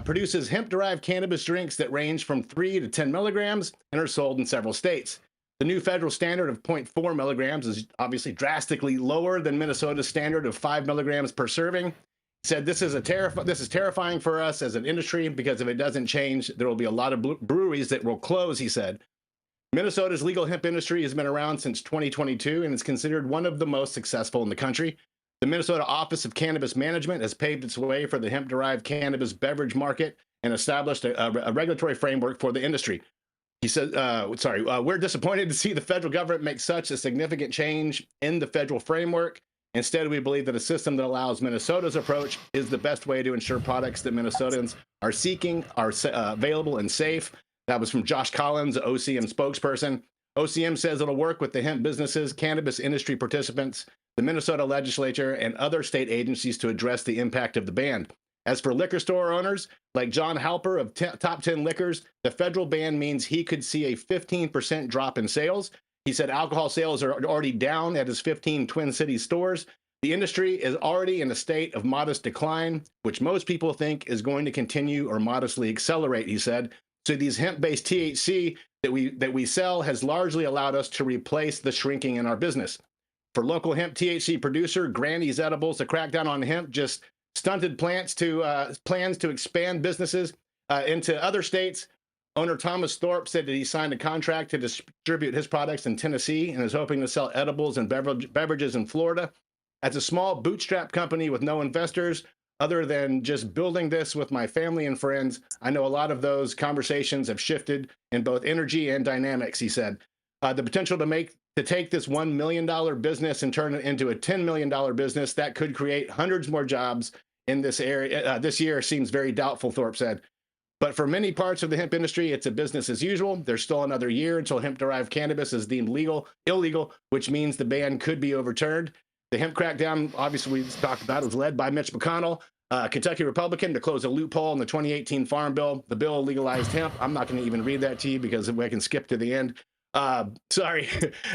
produces hemp-derived cannabis drinks that range from 3 to 10 milligrams and are sold in several states. The new federal standard of 0.4 milligrams is obviously drastically lower than Minnesota's standard of 5 milligrams per serving. Said this is terrifying for us as an industry because if it doesn't change, there will be a lot of breweries that will close, he said. Minnesota's legal hemp industry has been around since 2022 and is considered one of the most successful in the country. The Minnesota Office of Cannabis Management has paved its way for the hemp-derived cannabis beverage market and established a regulatory framework for the industry. He said, we're disappointed to see the federal government make such a significant change in the federal framework. Instead, we believe that a system that allows Minnesota's approach is the best way to ensure products that Minnesotans are seeking are available and safe. That was from Josh Collins, OCM spokesperson. OCM says it'll work with the hemp businesses, cannabis industry participants, the Minnesota legislature, and other state agencies to address the impact of the ban. As for liquor store owners, like John Halper of Top 10 Liquors, the federal ban means he could see a 15% drop in sales. He said alcohol sales are already down at his 15 Twin Cities stores. The industry is already in a state of modest decline, which most people think is going to continue or modestly accelerate, he said. So these hemp-based THC that we sell has largely allowed us to replace the shrinking in our business. For local hemp THC producer Granny's Edibles, the crackdown on hemp just stunted plans to expand businesses into other states. Owner Thomas Thorpe said that he signed a contract to distribute his products in Tennessee and is hoping to sell edibles and beverages in Florida. As a small bootstrap company with no investors, other than just building this with my family and friends, I know a lot of those conversations have shifted in both energy and dynamics, he said. The potential to take this $1 million business and turn it into a $10 million business that could create hundreds more jobs in this area this year seems very doubtful, Thorpe said. But for many parts of the hemp industry, it's a business as usual. There's still another year until hemp-derived cannabis is deemed illegal, which means the ban could be overturned. The hemp crackdown, obviously we talked about, was led by Mitch McConnell, a Kentucky Republican, to close a loophole in the 2018 Farm Bill. The bill legalized hemp. I'm not going to even read that to you because I can skip to the end. Sorry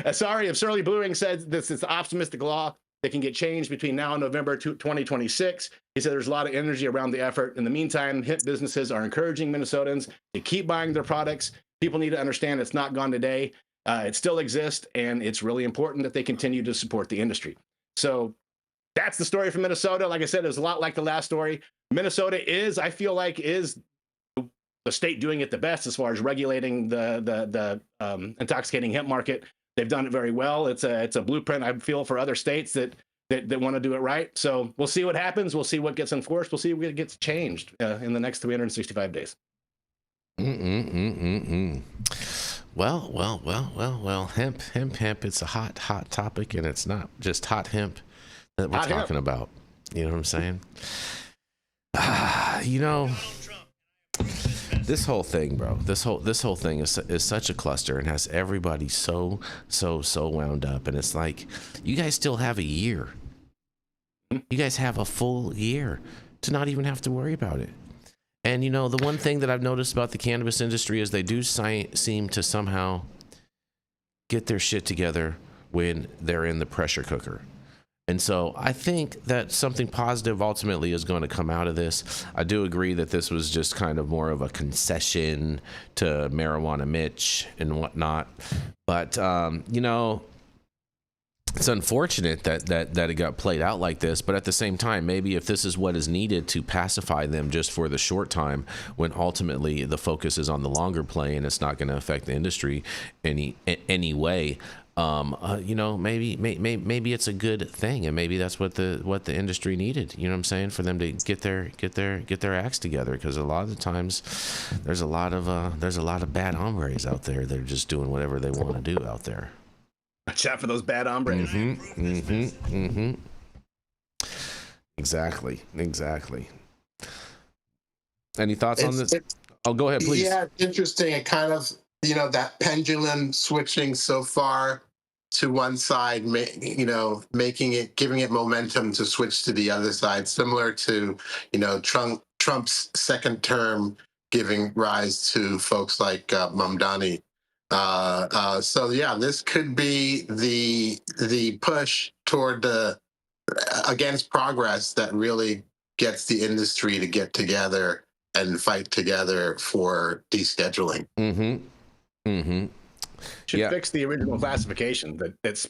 if Surly Brewing said this is optimistic law that can get changed between now and November 2026. He said there's a lot of energy around the effort. In the meantime, hemp businesses are encouraging Minnesotans to keep buying their products. People need to understand it's not gone today. It still exists, and it's really important that they continue to support the industry. So that's the story from Minnesota. Like I said, it's a lot like the last story. Minnesota I feel like is the state doing it the best as far as regulating the intoxicating hemp market. They've done it very well. It's a blueprint, I feel, for other states that want to do it right. So we'll see what happens. We'll see what gets enforced. We'll see what gets changed in the next 365 days. Well, hemp. It's a hot topic, and it's not just hot hemp that we're talking about. You know what I'm saying? You know, this whole thing, bro, this whole thing is such a cluster and has everybody so wound up. And it's like, you guys still have a year. You guys have a full year to not even have to worry about it. And, you know, the one thing that I've noticed about the cannabis industry is they do seem to somehow get their shit together when they're in the pressure cooker. And so I think that something positive ultimately is going to come out of this. I do agree that this was just kind of more of a concession to Marijuana Mitch and whatnot. But, you know, it's unfortunate that it got played out like this. But at the same time, maybe if this is what is needed to pacify them just for the short time, when ultimately the focus is on the longer play and it's not going to affect the industry any way. You know, maybe it's a good thing, and maybe that's what the industry needed. You know what I'm saying? For them to get their acts together, because a lot of the times there's a lot of bad hombres out there. They're just doing whatever they want to do out there. Watch out for those bad hombres. Exactly. Any thoughts on this? Oh, go ahead, please. Yeah, interesting. It kind of, you know, that pendulum switching so far to one side, you know, giving it momentum to switch to the other side, similar to, you know, Trump's second term giving rise to folks like Mamdani. So yeah, this could be the push toward against progress that really gets the industry to get together and fight together for descheduling. Should fix the original classification that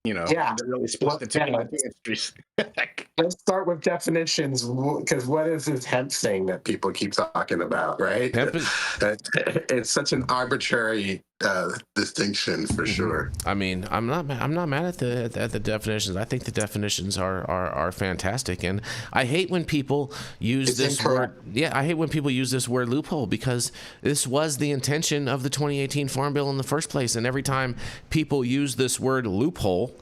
you know, that really split the two industries. Let's start with definitions, because what is this hemp thing that people keep talking about, right? It's such an arbitrary distinction for sure. I mean, I'm not mad at the definitions. I think the definitions are fantastic, and I hate when people use this word. Yeah, I hate when people use this word loophole, because this was the intention of the 2018 Farm Bill in the first place. And every time people use this word loophole,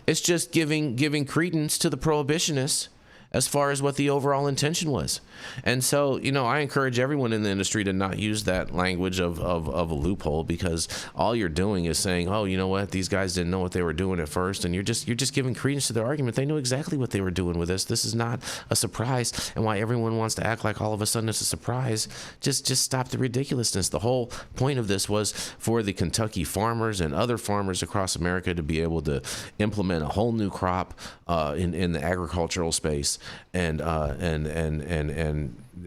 it's just giving credence to the prohibitionists as far as what the overall intention was. And so, you know, I encourage everyone in the industry to not use that language of a loophole, because all you're doing is saying, oh, you know what, these guys didn't know what they were doing at first, and you're just giving credence to their argument. They knew exactly what they were doing with this. This is not a surprise. And why everyone wants to act like all of a sudden it's a surprise, just stop the ridiculousness. The whole point of this was for the Kentucky farmers and other farmers across America to be able to implement a whole new crop in the agricultural space, and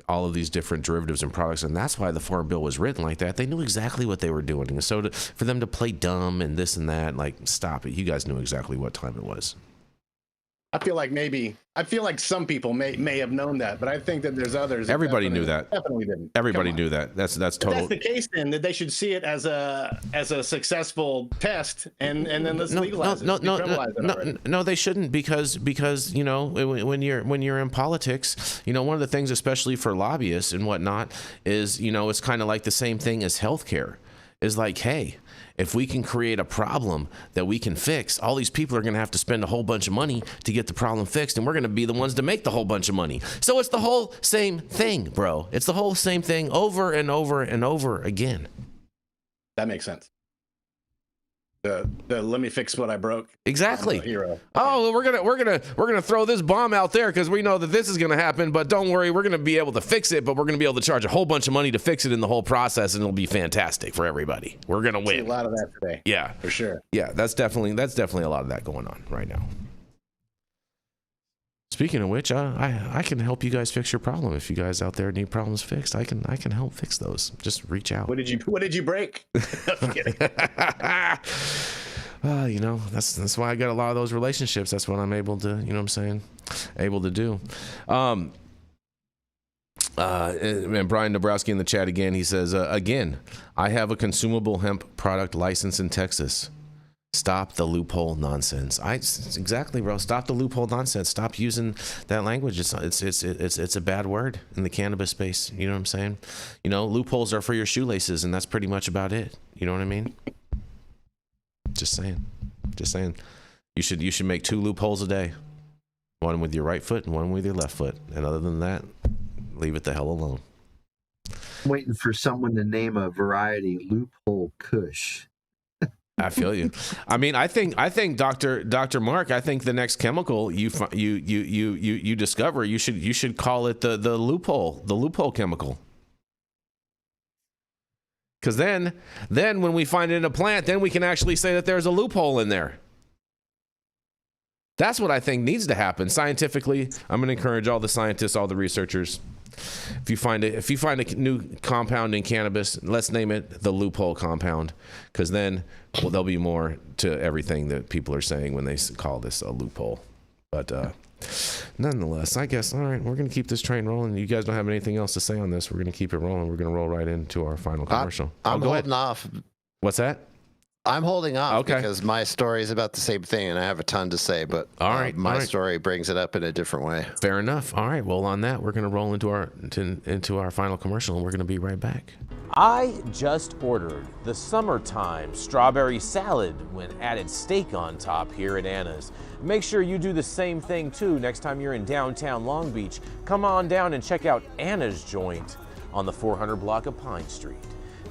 all of these different derivatives and products. And that's why the Farm Bill was written like that. They knew exactly what they were doing. And so for them to play dumb and this and that, like, stop it. You guys knew exactly what time it was. I feel like some people may have known that, but I think that there's others. Everybody knew that. Definitely didn't. Everybody knew that. That's total. If that's the case, then that they should see it as a successful test, and then let's legalize it. No, they shouldn't, because you know, when you're in politics, you know, one of the things, especially for lobbyists and whatnot, is, you know, it's kind of like the same thing as healthcare. Is like, hey, if we can create a problem that we can fix, all these people are going to have to spend a whole bunch of money to get the problem fixed, and we're going to be the ones to make the whole bunch of money. So it's the whole same thing, bro. It's the whole same thing over and over and over again. That makes sense. The let me fix what I broke. Exactly. Hero. Oh, we're gonna throw this bomb out there because we know that this is gonna happen, but don't worry, we're gonna be able to fix it, but we're gonna be able to charge a whole bunch of money to fix it in the whole process, and it'll be fantastic for everybody. We're gonna win. See a lot of that today. Yeah, for sure. Yeah, that's definitely a lot of that going on right now. Speaking of which, I can help you guys fix your problem. If you guys out there need problems fixed, I can help fix those. Just reach out. What did you break? I'm kidding. You know, that's why I got a lot of those relationships. That's what I'm able to, you know what I'm saying, able to do. And Brian Dabrowski in the chat again, he says, again, I have a consumable hemp product license in Texas. Stop the loophole nonsense. Exactly, bro. Stop the loophole nonsense. Stop using that language. It's a bad word in the cannabis space. You know what I'm saying? You know, loopholes are for your shoelaces, and that's pretty much about it. You know what I mean? Just saying. You should make 2 loopholes a day. One with your right foot and one with your left foot. And other than that, leave it the hell alone. Waiting for someone to name a variety Loophole Kush. I feel you. I mean, I think Dr. Mark, I think the next chemical you discover, you should call it the loophole chemical. Because then when we find it in a plant, then we can actually say that there's a loophole in there. That's what I think needs to happen scientifically. I'm going to encourage all the scientists, all the researchers. If you find a new compound in cannabis, let's name it the loophole compound, because then there'll be more to everything that people are saying when they call this a loophole. But nonetheless, I guess, all right, we're going to keep this train rolling. You guys don't have anything else to say on this. We're going to keep it rolling. We're going to roll right into our final commercial. I'm holding off. What's that? I'm holding off because my story is about the same thing, and I have a ton to say, but my story brings it up in a different way. Fair enough. All right. Well, on that, we're going to roll into our final commercial, and we're going to be right back. I just ordered the summertime strawberry salad when added steak on top here at Anna's. Make sure you do the same thing, too, next time you're in downtown Long Beach. Come on down and check out Anna's joint on the 400 block of Pine Street.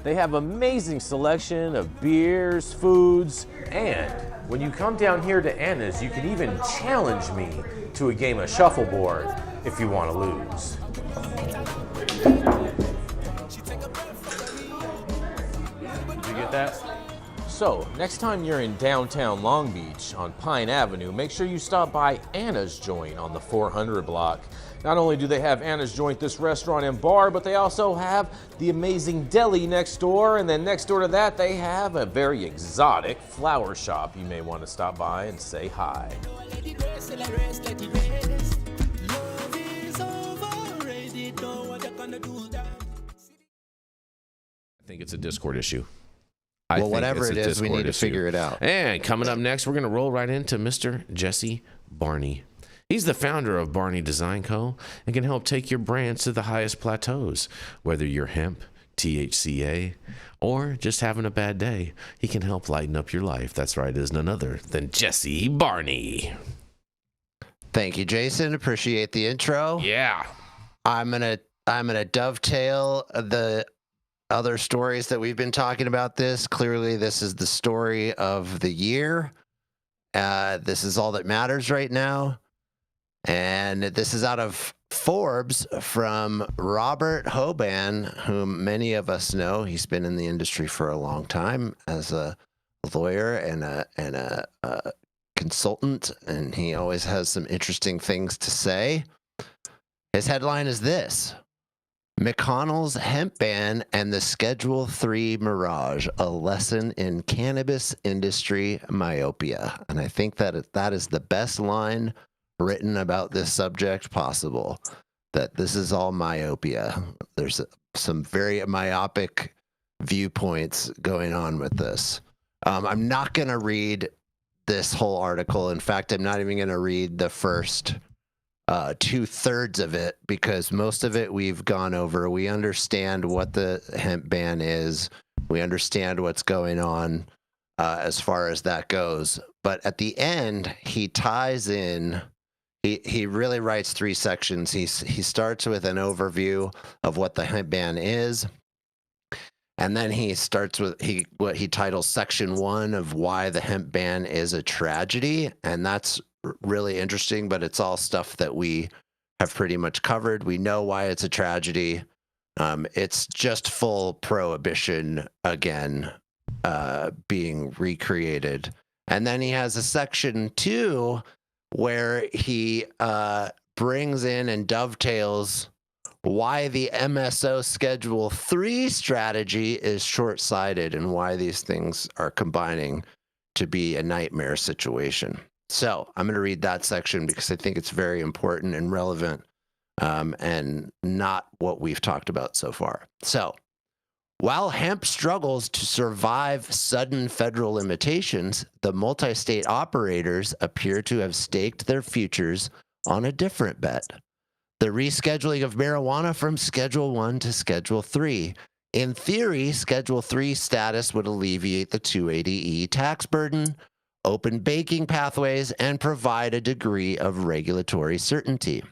They have amazing selection of beers, foods, and when you come down here to Anna's, you can even challenge me to a game of shuffleboard if you want to lose. Did you get that? So, next time you're in downtown Long Beach on Pine Avenue, make sure you stop by Anna's Joint on the 400 block. Not only do they have Anna's Joint, this restaurant and bar, but they also have the amazing deli next door, and then next door to that they have a very exotic flower shop. You may want to stop by and say hi. I think it's a Discord issue. Well, whatever it is, we need to figure it out. And coming up next, we're going to roll right into Mr. Jesse Barney. He's the founder of Barney Design Co. and can help take your brands to the highest plateaus. Whether you're hemp, THCA, or just having a bad day, he can help lighten up your life. That's right, is none other than Jesse Barney. Thank you, Jason. Appreciate the intro. Yeah. I'm gonna dovetail the other stories that we've been talking about this. Clearly, this is the story of the year. This is all that matters right now. And this is out of Forbes from Robert Hoban, whom many of us know. He's been in the industry for a long time as a lawyer and a consultant, and he always has some interesting things to say. His headline is this: McConnell's hemp ban and the Schedule III Mirage, a lesson in cannabis industry myopia. And I think that is the best line written about this subject possible, that this is all myopia. There's some very myopic viewpoints going on with this. I'm not going to read this whole article. In fact, I'm not even going to read the first 2/3 of it, because most of it we've gone over. We understand what the hemp ban is. We understand what's going on as far as that goes. But at the end, he ties in. He really writes 3 sections. He starts with an overview of what the hemp ban is, and then he starts with what he titles Section 1 of why the hemp ban is a tragedy, and that's really interesting. But it's all stuff that we have pretty much covered. We know why it's a tragedy. It's just full prohibition again, being recreated. And then he has a Section 2 where he brings in and dovetails why the MSO Schedule 3 strategy is short-sighted and why these things are combining to be a nightmare situation. So I'm going to read that section because I think it's very important and relevant, and not what we've talked about so far. So, while hemp struggles to survive sudden federal limitations, the multi-state operators appear to have staked their futures on a different bet: the rescheduling of marijuana from Schedule 1 to Schedule 3. In theory, Schedule 3 status would alleviate the 280E tax burden, open banking pathways, and provide a degree of regulatory certainty.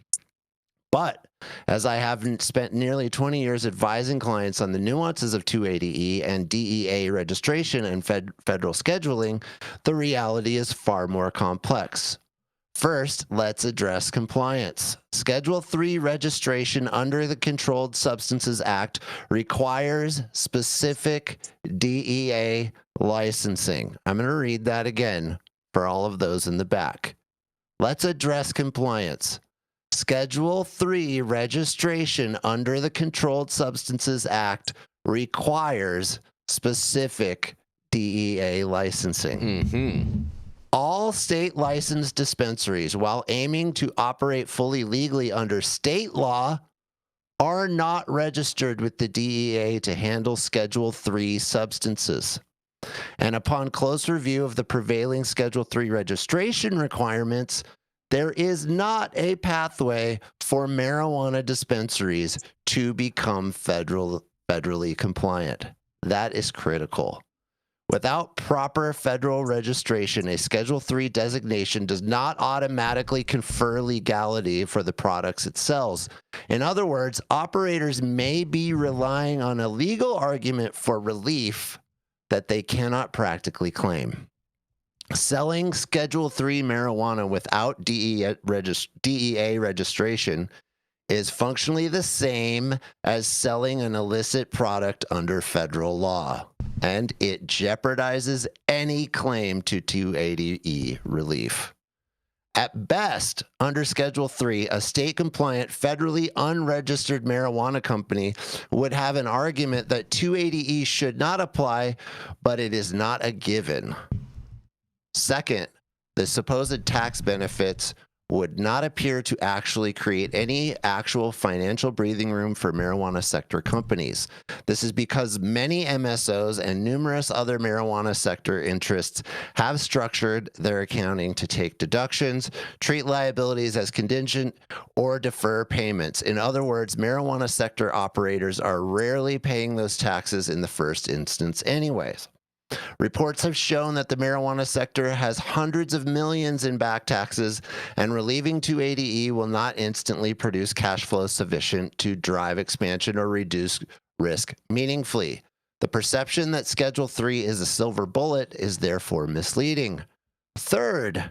But as I have spent nearly 20 years advising clients on the nuances of 280E and DEA registration and federal scheduling, the reality is far more complex. First, let's address compliance. Schedule 3 registration under the Controlled Substances Act requires specific DEA licensing. I'm going to read that again for all of those in the back. Let's address compliance. Schedule 3 registration under the Controlled Substances Act requires specific DEA licensing. All state licensed dispensaries, while aiming to operate fully legally under state law, are not registered with the DEA to handle Schedule 3 substances. And upon close review of the prevailing Schedule 3 registration requirements, there is not a pathway for marijuana dispensaries to become federally compliant. That is critical. Without proper federal registration, a Schedule 3 designation does not automatically confer legality for the products it sells. In other words, operators may be relying on a legal argument for relief that they cannot practically claim. Selling Schedule 3 marijuana without DEA registration is functionally the same as selling an illicit product under federal law, and it jeopardizes any claim to 280E relief. At best, under Schedule 3, a state-compliant, federally unregistered marijuana company would have an argument that 280E should not apply, but it is not a given. Second, the supposed tax benefits would not appear to actually create any actual financial breathing room for marijuana sector companies. This is because many MSOs and numerous other marijuana sector interests have structured their accounting to take deductions, treat liabilities as contingent, or defer payments. In other words, marijuana sector operators are rarely paying those taxes in the first instance anyways. Reports have shown that the marijuana sector has hundreds of millions in back taxes, and relieving 280E will not instantly produce cash flow sufficient to drive expansion or reduce risk meaningfully. The perception that Schedule 3 is a silver bullet is therefore misleading. Third,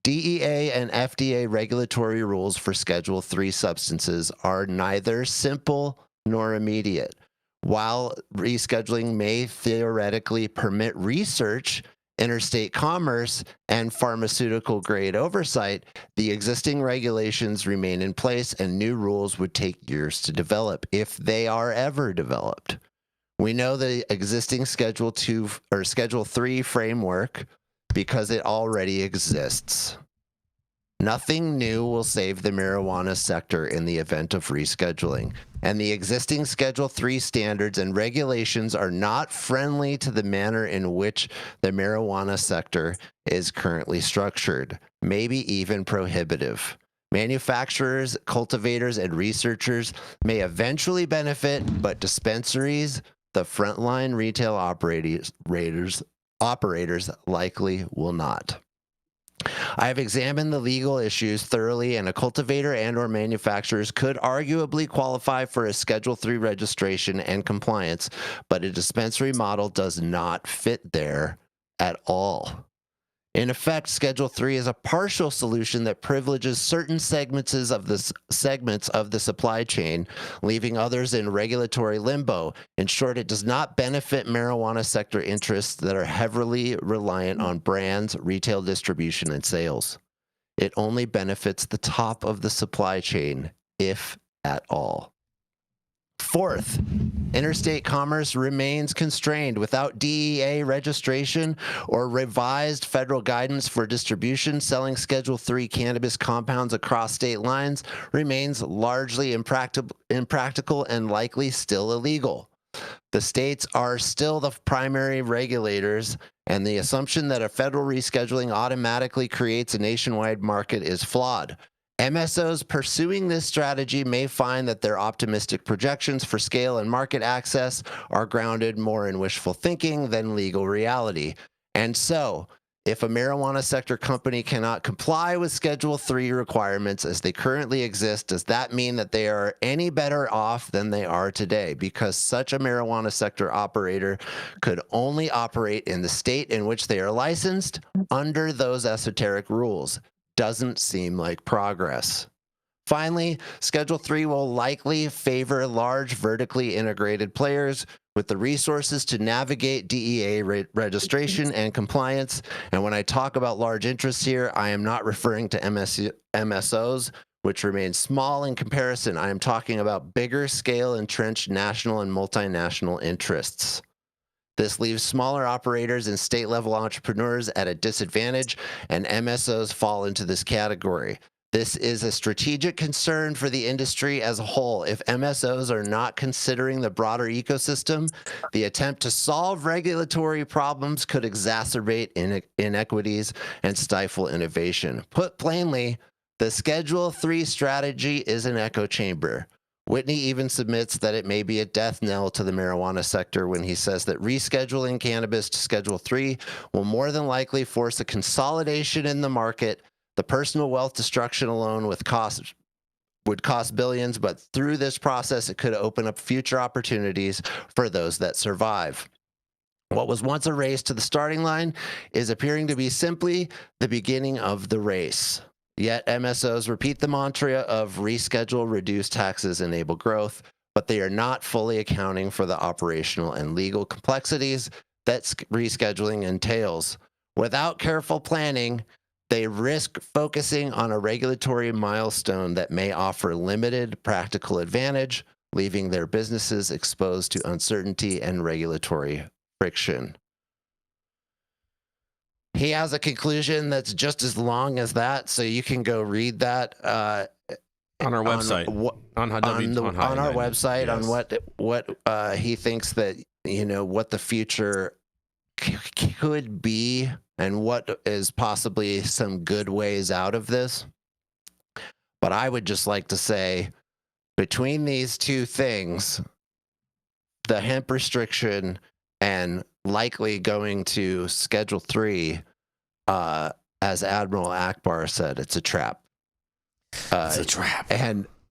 DEA and FDA regulatory rules for Schedule 3 substances are neither simple nor immediate. While rescheduling may theoretically permit research, interstate commerce, and pharmaceutical-grade oversight, the existing regulations remain in place and new rules would take years to develop, if they are ever developed. We know the existing Schedule 2 or Schedule 3 framework because it already exists. Nothing new will save the marijuana sector in the event of rescheduling, and the existing Schedule 3 standards and regulations are not friendly to the manner in which the marijuana sector is currently structured, maybe even prohibitive. Manufacturers, cultivators, and researchers may eventually benefit, but dispensaries, the frontline retail operators likely will not. I have examined the legal issues thoroughly, and a cultivator and or manufacturers could arguably qualify for a Schedule 3 registration and compliance, but a dispensary model does not fit there at all. In effect, Schedule 3 is a partial solution that privileges certain segments of the supply chain, leaving others in regulatory limbo. In short, it does not benefit marijuana sector interests that are heavily reliant on brands, retail distribution, and sales. It only benefits the top of the supply chain, if at all. Fourth, interstate commerce remains constrained. Without DEA registration or revised federal guidance for distribution, selling Schedule 3 cannabis compounds across state lines remains largely impractical and likely still illegal. The states are still the primary regulators, and the assumption that a federal rescheduling automatically creates a nationwide market is flawed. MSOs pursuing this strategy may find that their optimistic projections for scale and market access are grounded more in wishful thinking than legal reality. And so, If a marijuana sector company cannot comply with Schedule 3 requirements as they currently exist, does that mean that they are any better off than they are today? Because such a marijuana sector operator could only operate in the state in which they are licensed under those esoteric rules. Doesn't seem like progress. Finally, Schedule 3 will likely favor large vertically integrated players with the resources to navigate DEA registration and compliance. And when I talk about large interests here, I am not referring to MSOs, which remain small in comparison. I am talking about bigger scale entrenched national and multinational interests. This leaves smaller operators and state-level entrepreneurs at a disadvantage, and MSOs fall into this category. This is a strategic concern for the industry as a whole. If MSOs are not considering the broader ecosystem, the attempt to solve regulatory problems could exacerbate inequities and stifle innovation. Put plainly, the Schedule 3 strategy is an echo chamber. Whitney even submits that it may be a death knell to the marijuana sector when he says that rescheduling cannabis to Schedule 3 will more than likely force a consolidation in the market. The personal wealth destruction alone would cost billions, but through this process, it could open up future opportunities for those that survive. What was once a race to the starting line is appearing to be simply the beginning of the race. Yet MSOs repeat the mantra of reschedule, reduce taxes, enable growth, but they are not fully accounting for the operational and legal complexities that rescheduling entails. Without careful planning, they risk focusing on a regulatory milestone that may offer limited practical advantage, leaving their businesses exposed to uncertainty and regulatory friction. He has a conclusion that's just as long as that, so you can go read that on our website, on our website, yes. On what he thinks that, you know, what the future could be and what is possibly some good ways out of this. But I would just like to say, between these two things, the hemp restriction and likely going to Schedule 3, as Admiral Akbar said, it's a trap. It's a trap.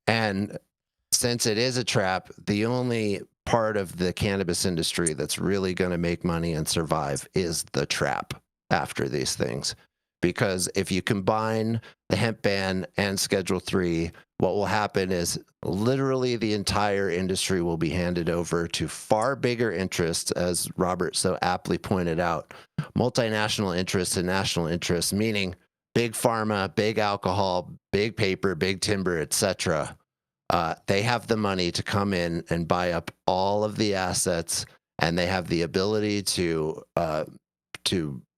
And since it is a trap, the only part of the cannabis industry that's really going to make money and survive is the trap after these things. Because if you combine the hemp ban and Schedule 3, what will happen is literally the entire industry will be handed over to far bigger interests, as Robert so aptly pointed out. Multinational interests and national interests, meaning big pharma, big alcohol, big paper, big timber, etc. They have the money to come in and buy up all of the assets, and they have the ability to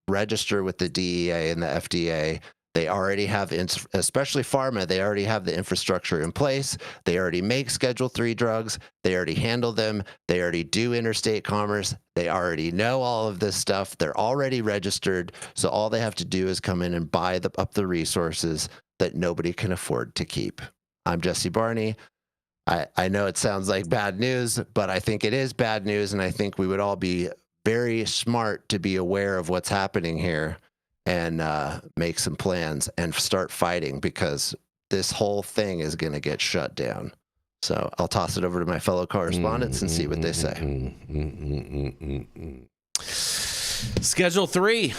register with the DEA and the FDA. They already have, especially pharma, they already have the infrastructure in place. They already make Schedule 3 drugs. They already handle them. They already do interstate commerce. They already know all of this stuff. They're already registered. So all they have to do is come in and buy up the resources that nobody can afford to keep. I'm Jesse Barney. I know it sounds like bad news, but I think it is bad news. And I think we would all be very smart to be aware of what's happening here and make some plans and start fighting, because this whole thing is going to get shut down. So I'll toss it over to my fellow correspondents and see what they say. Schedule 3,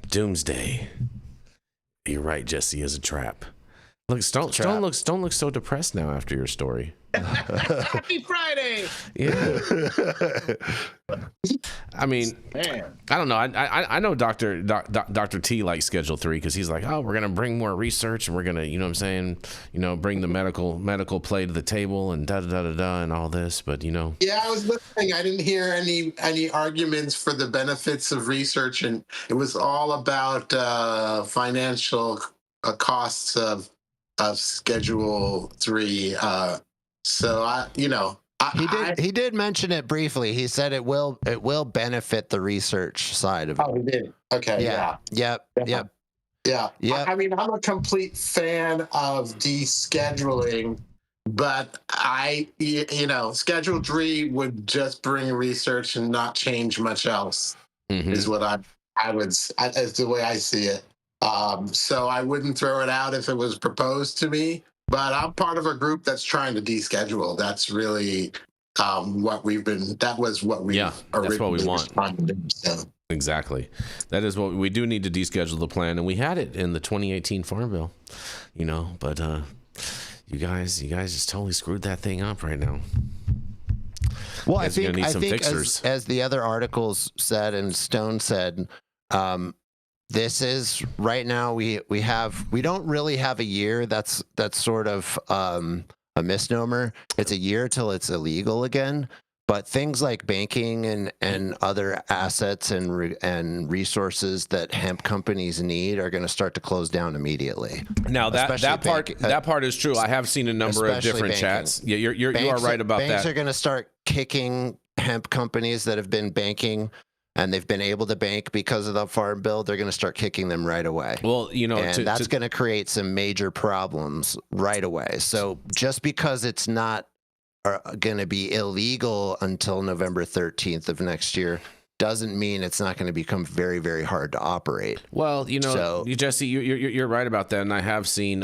Doomsday. You're right, Jesse, is a trap. Look, don't look so depressed now after your story. Happy Friday. Yeah. I mean, man, I don't know. I know Dr. T likes Schedule 3 because he's like, oh, we're gonna bring more research and we're gonna, you know what I'm saying, bring the medical play to the table and da da da da and all this. But yeah, I was listening. I didn't hear any arguments for the benefits of research, and it was all about financial costs of Schedule 3. So he did mention it briefly. He said it will benefit the research side of it. Oh, he did. Okay. Yeah. Yep. Yeah. I mean, I'm a complete fan of descheduling, but Schedule 3 would just bring research and not change much else. Is what That's the way I see it. So I wouldn't throw it out if it was proposed to me, but I'm part of a group that's trying to deschedule. That's really that was what we that's what we want. So. Exactly. That is what we do need to deschedule the plan, and we had it in the 2018 Farm Bill, but you guys just totally screwed that thing up right now. Well, I think as the other articles said and Stone said, this is right now we don't really have a year. That's sort of a misnomer. It's a year till it's illegal again. But things like banking and other assets and resources that hemp companies need are going to start to close down immediately. Now that part is true. I have seen a number of different chats. Yeah, you are right about that. Banks are going to start kicking hemp companies that have been banking and they've been able to bank because of the Farm Bill. They're going to start kicking them right away. Well, and that's going to create some major problems right away. So just because it's not are going to be illegal until November 13th of next year doesn't mean it's not going to become very, very hard to operate. Well, Jesse, you're right about that, and I have seen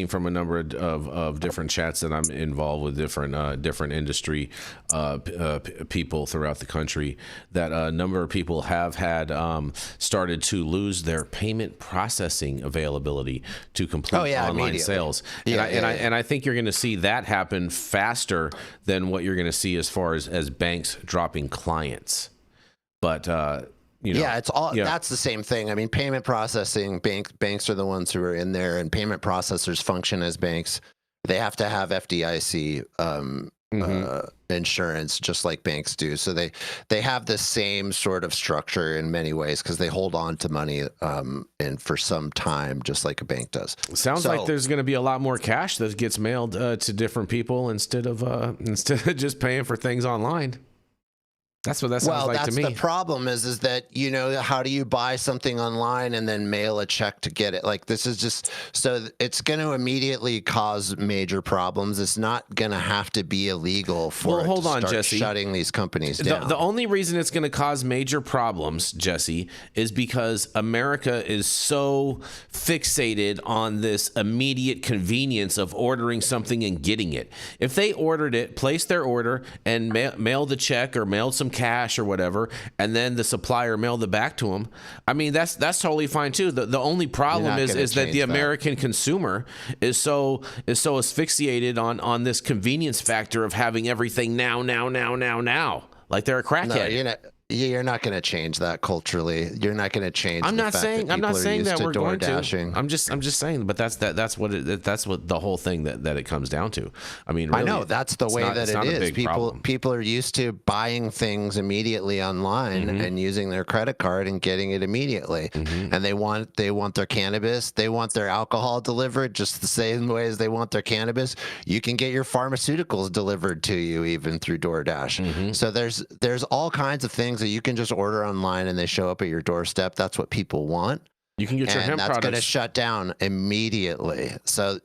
from a number of different chats that I'm involved with different industry people throughout the country that a number of people have had started to lose their payment processing availability to complete online sales. And I think you're going to see that happen faster than what you're going to see as far as banks dropping clients. But it's all that's the same thing. I mean, payment processing, banks are the ones who are in there, and payment processors function as banks. They have to have FDIC insurance, just like banks do. So they have the same sort of structure in many ways because they hold on to money and for some time, just like a bank does. Sounds like there's going to be a lot more cash that gets mailed to different people instead of just paying for things online. That's what that sounds like to me. The problem is that, how do you buy something online and then mail a check to get it? Like, this is just, so it's going to immediately cause major problems. It's not going to have to be illegal for Jesse. Shutting these companies down. The only reason it's going to cause major problems, Jesse, is because America is so fixated on this immediate convenience of ordering something and getting it. If they ordered it, placed their order, and mailed the check or mailed some cash or whatever, and then the supplier mailed it back to them, I mean, that's totally fine too. The only problem is that the American consumer is so asphyxiated on this convenience factor of having everything now, like they're a crackhead. No, you're not going to change that culturally. You're not going to change. I'm not saying that we're going to. I'm just saying, but that's what the whole thing that it comes down to. I mean, really, I know that's the way that it is. People are used to buying things immediately online and using their credit card and getting it immediately. And they want their cannabis, they want their alcohol delivered just the same way as they want their cannabis. You can get your pharmaceuticals delivered to you even through DoorDash. So there's all kinds of things that you can just order online and they show up at your doorstep. That's what people want. You can get your hemp products. That's going to shut down immediately. So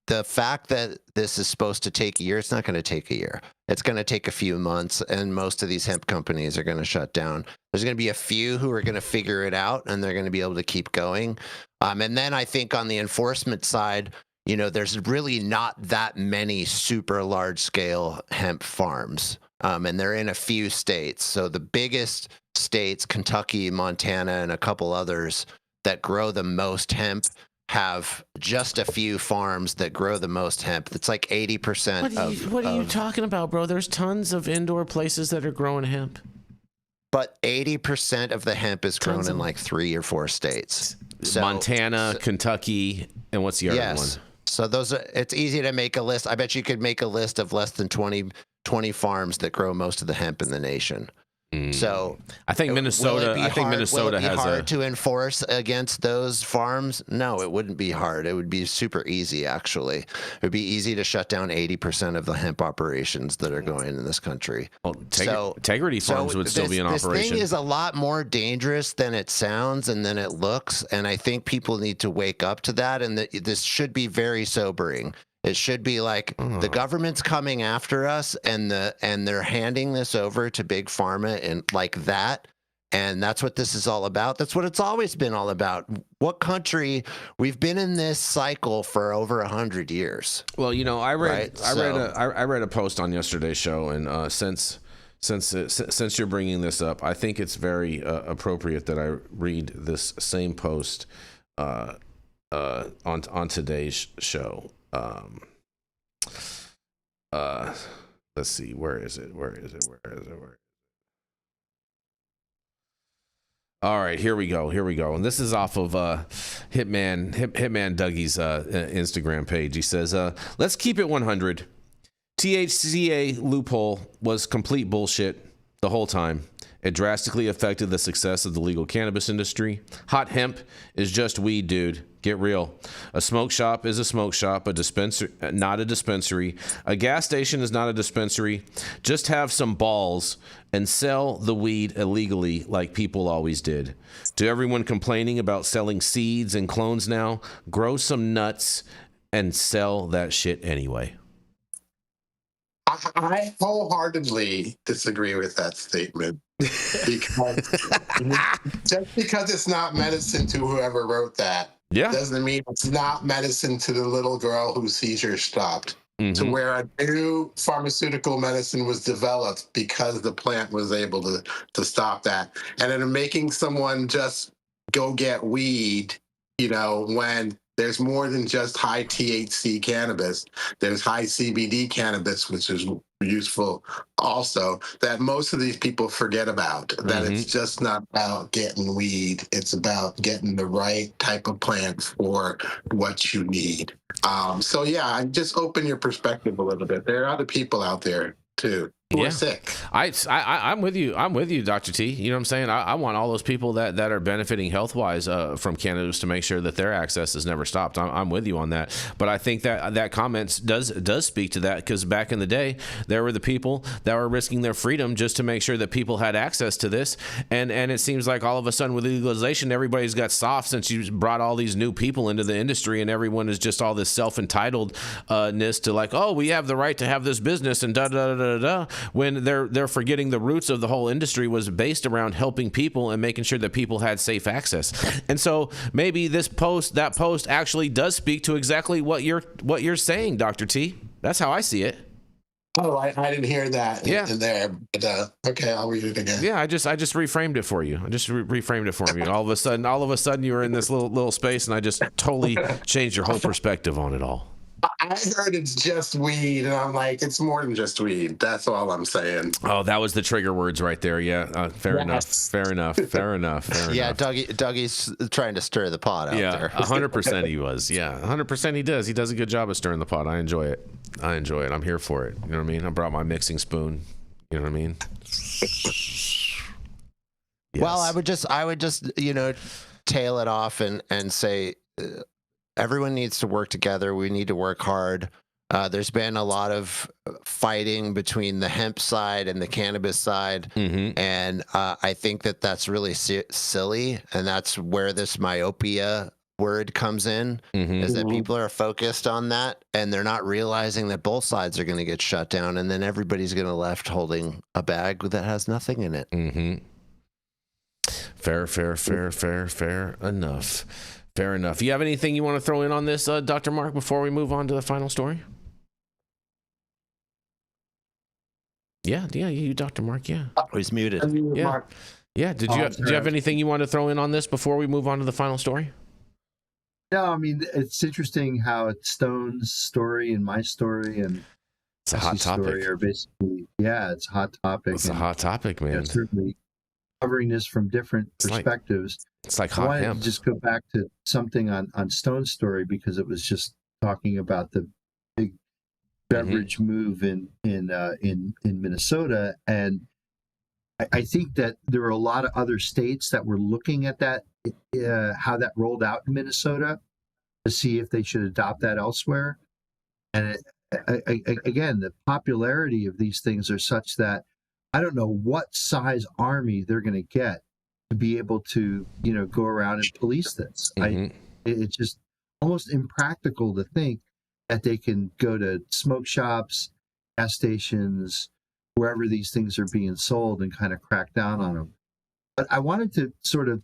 the fact that this is supposed to take a year, it's not going to take a year. It's going to take a few months, and most of these hemp companies are going to shut down. There's going to be a few who are going to figure it out, and they're going to be able to keep going. And then I think on the enforcement side, there's really not that many super large-scale hemp farms. And they're in a few states. So the biggest states, Kentucky, Montana, and a couple others that grow the most hemp have just a few farms that grow the most hemp. It's like 80%. What are you talking about, bro? There's tons of indoor places that are growing hemp. But 80% of the hemp is grown in like 3 or 4 states. So, Montana, Kentucky, and what's the other one? So it's easy to make a list. I bet you could make a list of less than 20 farms that grow most of the hemp in the nation. So I think Minnesota. Minnesota has hard to enforce against those farms. No, it wouldn't be hard. It would be super easy. Actually, it would be easy to shut down 80% of the hemp operations that are going in this country. Well, Integrity Farms would still be in operation. This thing is a lot more dangerous than it sounds and than it looks, and I think people need to wake up to that. And this should be very sobering. It should be like the government's coming after us, and they're handing this over to big pharma and like that, And that's what this is all about. That's what it's always been all about. What country? We've been in this cycle for over 100 years. Well, you know, I read Right? I read a post on yesterday's show, and since you're bringing this up, I think it's very appropriate that I read this same post on today's show. Let's see, where is it? All right, here we go. And this is off of Hitman Dougie's Instagram page. He says, let's keep it 100. THCA loophole was complete bullshit the whole time. It drastically affected the success of the legal cannabis industry. Hot hemp is just weed, dude. Get real. A smoke shop is a smoke shop, a dispenser, not a dispensary. A gas station is not a dispensary. Just have some balls and sell the weed illegally like people always did. To everyone complaining about selling seeds and clones now, grow some nuts and sell that shit anyway. I wholeheartedly disagree with that statement because just because it's not medicine to whoever wrote that doesn't mean it's not medicine to the little girl whose seizure stopped. To where a new pharmaceutical medicine was developed because the plant was able to stop that. And in making someone just go get weed, you know, when there's more than just high THC cannabis. There's high CBD cannabis, which is useful also, that most of these people forget about. That it's just not about getting weed. It's about getting the right type of plant for what you need. So yeah, just open your perspective a little bit. There are other people out there too who are sick. I'm with you. I'm with you, Dr. T. You know what I'm saying? I want all those people that are benefiting health-wise from cannabis to make sure that their access is never stopped. I'm with you on that. But I think that comment does speak to that, because back in the day, there were the people that were risking their freedom just to make sure that people had access to this. And it seems like all of a sudden with legalization, everybody's got soft since you brought all these new people into the industry, and everyone is just all this self-entitledness to like, oh, we have the right to have this business and da-da-da-da-da. When they're forgetting the roots of the whole industry was based around helping people and making sure that people had safe access. And so maybe that post actually does speak to exactly what you're saying, Dr. T. That's how I see it. Oh, I didn't hear that in there. But, okay, I'll read it again. Yeah, I just reframed it for you. I just reframed it for you. All of a sudden, you were in this little space, and I just totally changed your whole perspective on it all. I heard it's just weed, and I'm like, it's more than just weed. That's all I'm saying. Oh, that was the trigger words right there. Yeah, fair enough. Yeah, Dougie's trying to stir the pot out there. 100% he was. Yeah, 100% he does. He does a good job of stirring the pot. I enjoy it. I'm here for it. You know what I mean? I brought my mixing spoon. You know what I mean? Yes. Well, I would just tail it off and say, everyone needs to work together. We need to work hard. There's been a lot of fighting between the hemp side and the cannabis side. And I think that's really silly. And that's where this myopia word comes in, is that people are focused on that and they're not realizing that both sides are going to get shut down. And then everybody's going to left holding a bag that has nothing in it. Fair enough. Fair enough. You have anything you want to throw in on this, Dr. Mark, before we move on to the final story? Yeah, you, Dr. Mark, yeah. He's muted. Yeah. Did you have anything you want to throw in on this before we move on to the final story? No, I mean, it's interesting how it's Stone's story and my story and it's a hot topic. Story are basically, it's a hot topic. It's a hot topic, man. Certainly covering this from different perspectives. It's like hot hemp. I wanted to just go back to something on Stone's story, because it was just talking about the big beverage move in Minnesota, and I think that there are a lot of other states that were looking at that, how that rolled out in Minnesota, to see if they should adopt that elsewhere. And again, the popularity of these things are such that I don't know what size army they're going to get to be able to, go around and police this. It's just almost impractical to think that they can go to smoke shops, gas stations, wherever these things are being sold, and kind of crack down on them. But I wanted to sort of,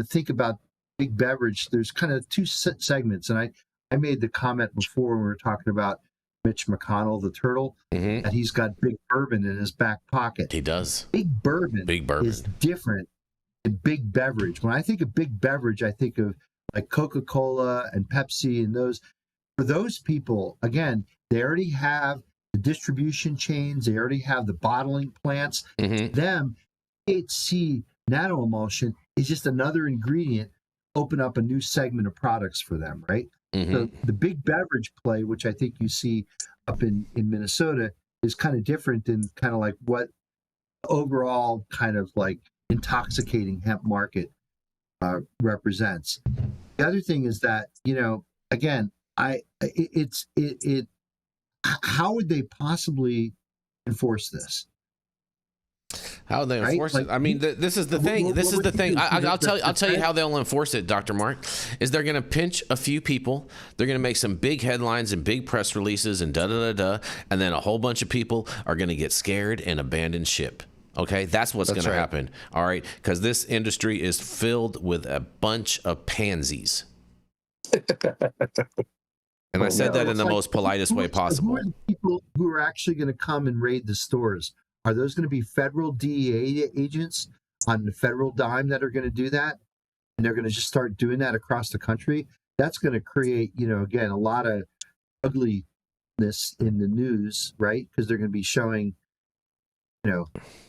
think about big beverage. There's kind of two segments, and I made the comment before when we were talking about Mitch McConnell, the turtle, that he's got big bourbon in his back pocket. He does. Big bourbon is different than big beverage. When I think of big beverage, I think of like Coca-Cola and Pepsi and those. For those people, again, they already have the distribution chains. They already have the bottling plants. Them, THC nanoemulsion is just another ingredient. Open up a new segment of products for them, right? So the big beverage play, which I think you see up in Minnesota, is kind of different than kind of like what overall kind of like intoxicating hemp market represents. The other thing is that, again, how would they possibly enforce this? How would they enforce it? I mean, this is the thing. This is the thing. I'll tell you how they'll enforce it, Dr. Mark, is they're going to pinch a few people. They're going to make some big headlines and big press releases and and then a whole bunch of people are going to get scared and abandon ship. Okay, that's what's going to happen. All right, because this industry is filled with a bunch of pansies. And I said that in the most politest way possible. Who are the people who are actually going to come and raid the stores? Are those going to be federal DEA agents on the federal dime that are going to do that? And they're going to just start doing that across the country? That's going to create, again, a lot of ugliness in the news, right? Because they're going to be showing,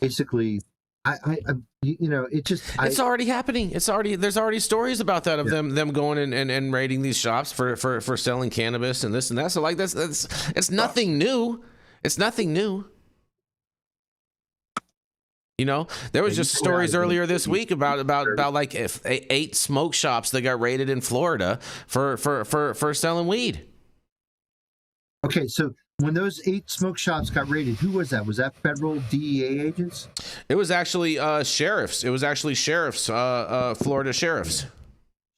basically, it's already happening. There's already stories about that of them going and raiding these shops for selling cannabis and this and that. So like it's nothing new. It's nothing new. There was just stories earlier this week about like 8 smoke shops that got raided in Florida for selling weed. Okay, so when those 8 smoke shops got raided, who was that? Was that federal DEA agents? It was actually sheriffs. It was actually sheriffs, Florida sheriffs.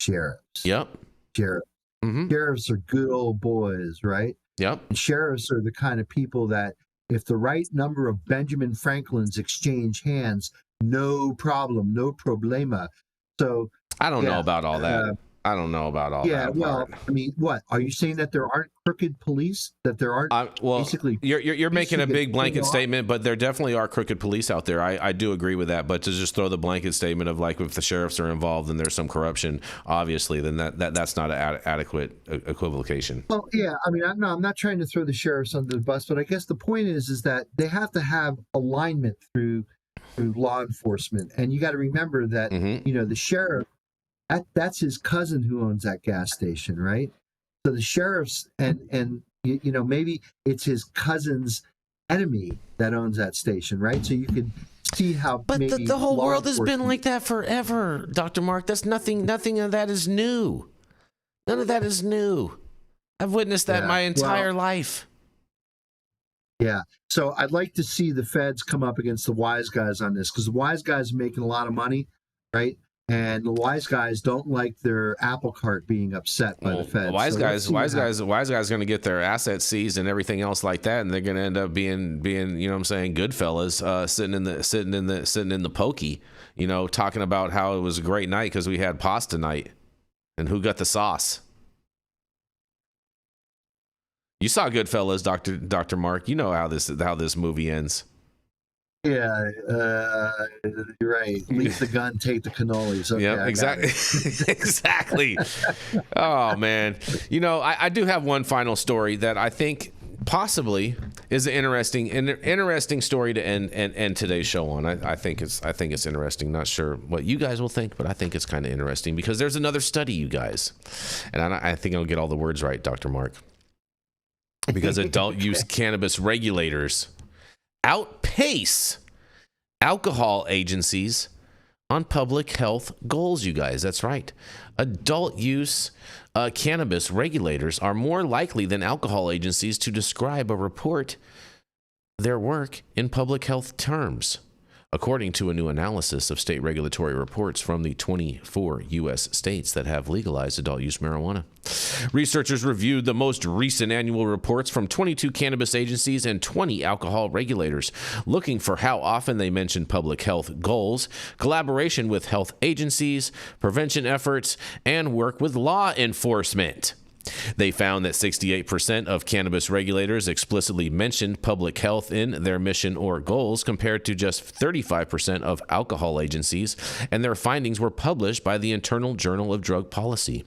Sheriffs. Yep. Sheriffs. Sheriffs are good old boys, right? Yep. And sheriffs are the kind of people that, if the right number of Benjamin Franklins exchange hands, no problem, no problema. So I don't know about all that. I don't know about all that. Yeah, well, I mean, what are you saying, that there aren't crooked police? That there aren't? Basically, you're making a big blanket statement, but there definitely are crooked police out there. I do agree with that, but to just throw the blanket statement of like if the sheriffs are involved and there's some corruption, obviously, then that's not an adequate equivocation. Well, yeah, I mean, I'm not trying to throw the sheriffs under the bus, but I guess the point is that they have to have alignment through law enforcement, and you got to remember that the sheriff. That's his cousin who owns that gas station, right? So the sheriffs and maybe it's his cousin's enemy that owns that station, right? So you can see how. But the whole world has been like that forever, Dr. Mark. That's nothing of that is new. None of that is new. I've witnessed that my entire life. Yeah. So I'd like to see the feds come up against the wise guys on this, because the wise guys are making a lot of money, right? And the wise guys don't like their apple cart being upset by the feds. Wise guys going to get their assets seized and everything else like that, and they're going to end up being good fellas sitting in the pokey, talking about how it was a great night because we had pasta night, and who got the sauce. You saw Goodfellas, Dr. Mark. You know how this movie ends. Yeah, you're right. Leave the gun, take the cannolis. Okay, yeah, exactly. Exactly. Oh man, I do have one final story that I think possibly is an interesting story to end today's show on. I think it's interesting. Not sure what you guys will think, but I think it's kind of interesting because there's another study, you guys, and I think I'll get all the words right, Dr. Mark, because adult use cannabis regulators outpace alcohol agencies on public health goals, you guys. That's right. Adult use cannabis regulators are more likely than alcohol agencies to describe or report their work in public health terms. according to a new analysis of state regulatory reports from the 24 U.S. states that have legalized adult use marijuana. Researchers reviewed the most recent annual reports from 22 cannabis agencies and 20 alcohol regulators, looking for how often they mention public health goals, collaboration with health agencies, prevention efforts, and work with law enforcement. They found that 68% of cannabis regulators explicitly mentioned public health in their mission or goals, compared to just 35% of alcohol agencies, and their findings were published by the Internal Journal of Drug Policy.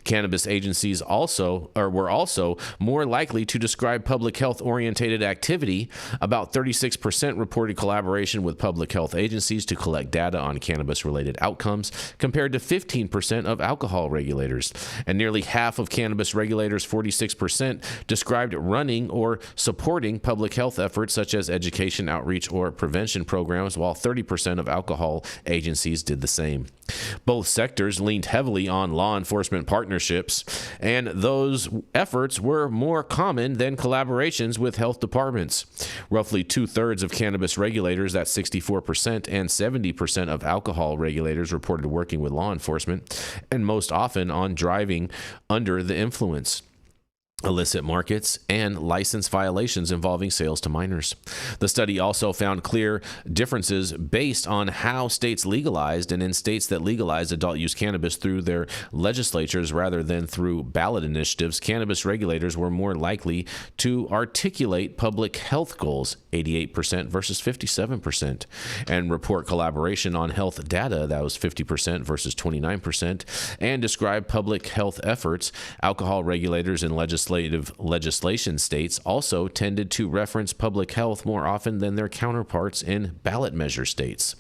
Cannabis agencies were also more likely to describe public health-oriented activity. About 36% reported collaboration with public health agencies to collect data on cannabis-related outcomes, compared to 15% of alcohol regulators. And nearly half of cannabis regulators, 46%, described running or supporting public health efforts such as education, outreach, or prevention programs, while 30% of alcohol agencies did the same. Both sectors leaned heavily on law enforcement partnerships, and those efforts were more common than collaborations with health departments. Roughly two-thirds of cannabis regulators, that's 64%, and 70% of alcohol regulators reported working with law enforcement, and most often on driving under the influence, illicit markets, and license violations involving sales to minors. The study also found clear differences based on how states legalized, and in states that legalized adult use cannabis through their legislatures rather than through ballot initiatives, cannabis regulators were more likely to articulate public health goals, 88% versus 57%, and report collaboration on health data, that was 50% versus 29%, and describe public health efforts. Alcohol regulators and legislation states also tended to reference public health more often than their counterparts in ballot measure states.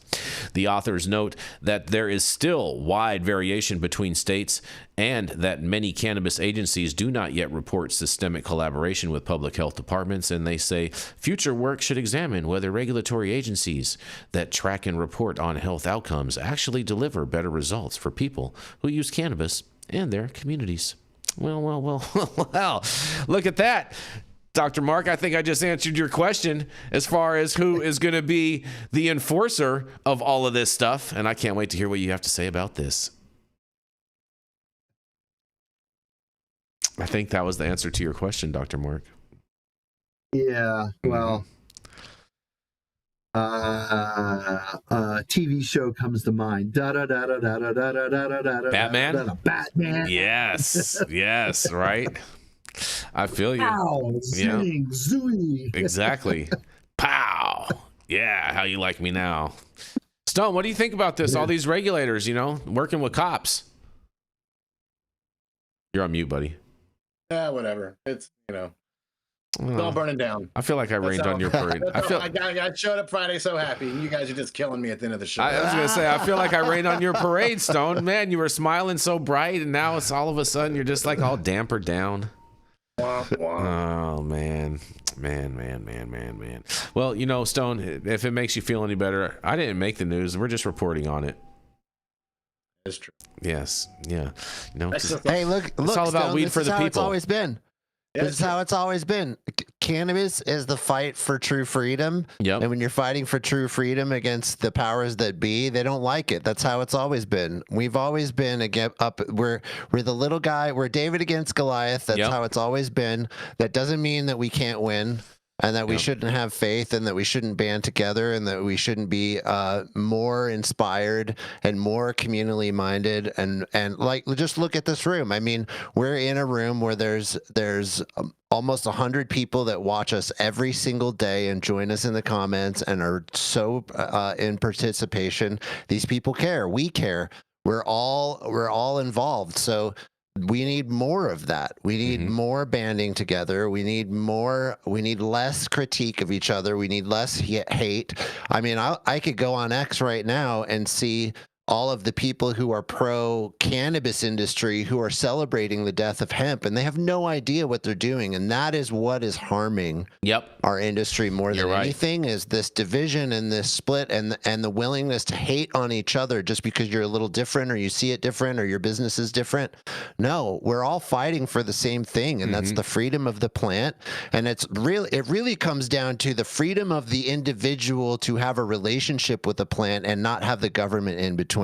The authors note that there is still wide variation between states, and that many cannabis agencies do not yet report systemic collaboration with public health departments, and they say future work should examine whether regulatory agencies that track and report on health outcomes actually deliver better results for people who use cannabis and their communities. Well, look at that. Dr. Mark, I think I just answered your question as far as who is going to be the enforcer of all of this stuff, and I can't wait to hear what you have to say about this. I think that was the answer to your question, Dr. Mark. Yeah, well, TV show comes to mind. Batman? Batman. Yes, yes, right. I feel you. Pow, zing, zooey. Exactly. Pow. Yeah, how you like me now. Stone, what do you think about this? All these regulators, working with cops. You're on mute, buddy. Yeah, whatever. It's, it's all burning down. I feel like I rained on your parade. I showed up Friday so happy, and you guys are just killing me at the end of the show. I was going to say, I feel like I rained on your parade, Stone. Man, you were smiling so bright, and now it's all of a sudden you're just like all dampered down. Oh, man. Man. Well, Stone, if it makes you feel any better, I didn't make the news. We're just reporting on it. It's true. Yes. Yeah. Hey, look, it's all about Stone, weed for the people. It's always been. This is how it's always been. Cannabis is the fight for true freedom. Yep. And when you're fighting for true freedom against the powers that be, they don't like it. That's how it's always been. We've always been we're the little guy. We're David against Goliath. That's how it's always been. That doesn't mean that we can't win, and that we shouldn't have faith, and that we shouldn't band together, and that we shouldn't be more inspired and more communally minded. And like, just look at this room. I mean, we're in a room where there's almost 100 people that watch us every single day and join us in the comments and are so in participation. These people care. We care. We're all involved. So we need more of that. We need more banding together. We need less critique of each other. We need less hate. I mean, I could go on X right now and see all of the people who are pro-cannabis industry who are celebrating the death of hemp, and they have no idea what they're doing, and that is what is harming our industry more than anything, is this division and this split and the willingness to hate on each other just because you're a little different or you see it different or your business is different. No, we're all fighting for the same thing, and that's the freedom of the plant, and it really comes down to the freedom of the individual to have a relationship with the plant and not have the government in between.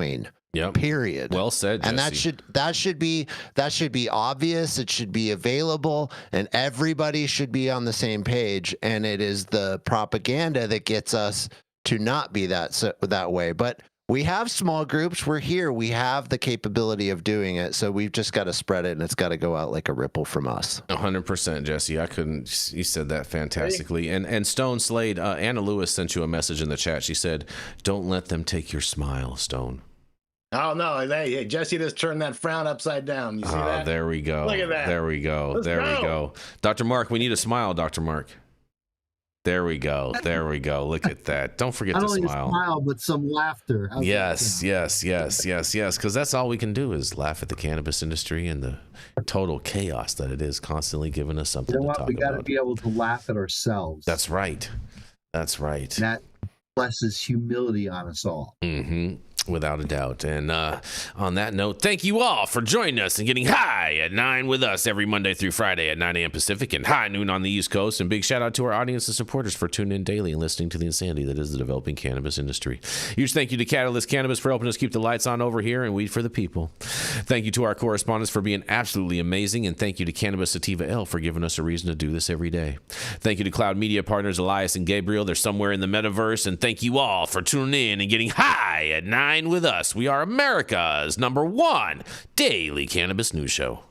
Yep. Period. Well said, and Jesse. that should be obvious. It should be available, and everybody should be on the same page. And it is the propaganda that gets us to not be that way. But we have small groups. We're here. We have the capability of doing it. So we've just got to spread it, and it's got to go out like a ripple from us. 100%, Jesse. You said that fantastically. And Stone Slade, Anna Lewis sent you a message in the chat. She said, "Don't let them take your smile, Stone." Oh, no. Hey, Jesse just turned that frown upside down. You see that? There we go. Look at that. There we go. Let's we go. go. Dr. Mark, we need a smile, Dr. Mark. There we go. There we go. Look at that. Don't forget to smile. Not only a smile, but some laughter. Yes. Because that's all we can do is laugh at the cannabis industry and the total chaos that it is, constantly giving us something to talk about. We got to be able to laugh at ourselves. That's right. That's right. That blesses humility on us all. Mm-hmm. Without a doubt. And on that note, thank you all for joining us and getting high at 9 with us every Monday through Friday at 9 a.m. Pacific and high noon on the East Coast. And big shout out to our audience and supporters for tuning in daily and listening to the insanity that is the developing cannabis industry. Huge thank you to Catalyst Cannabis for helping us keep the lights on over here and weed for the people. Thank you to our correspondents for being absolutely amazing. And thank you to Cannabis Sativa L for giving us a reason to do this every day. Thank you to Cloud Media partners Elias and Gabriel. They're somewhere in the metaverse. And thank you all for tuning in and getting high at 9 with us. We are America's #1 daily cannabis news show.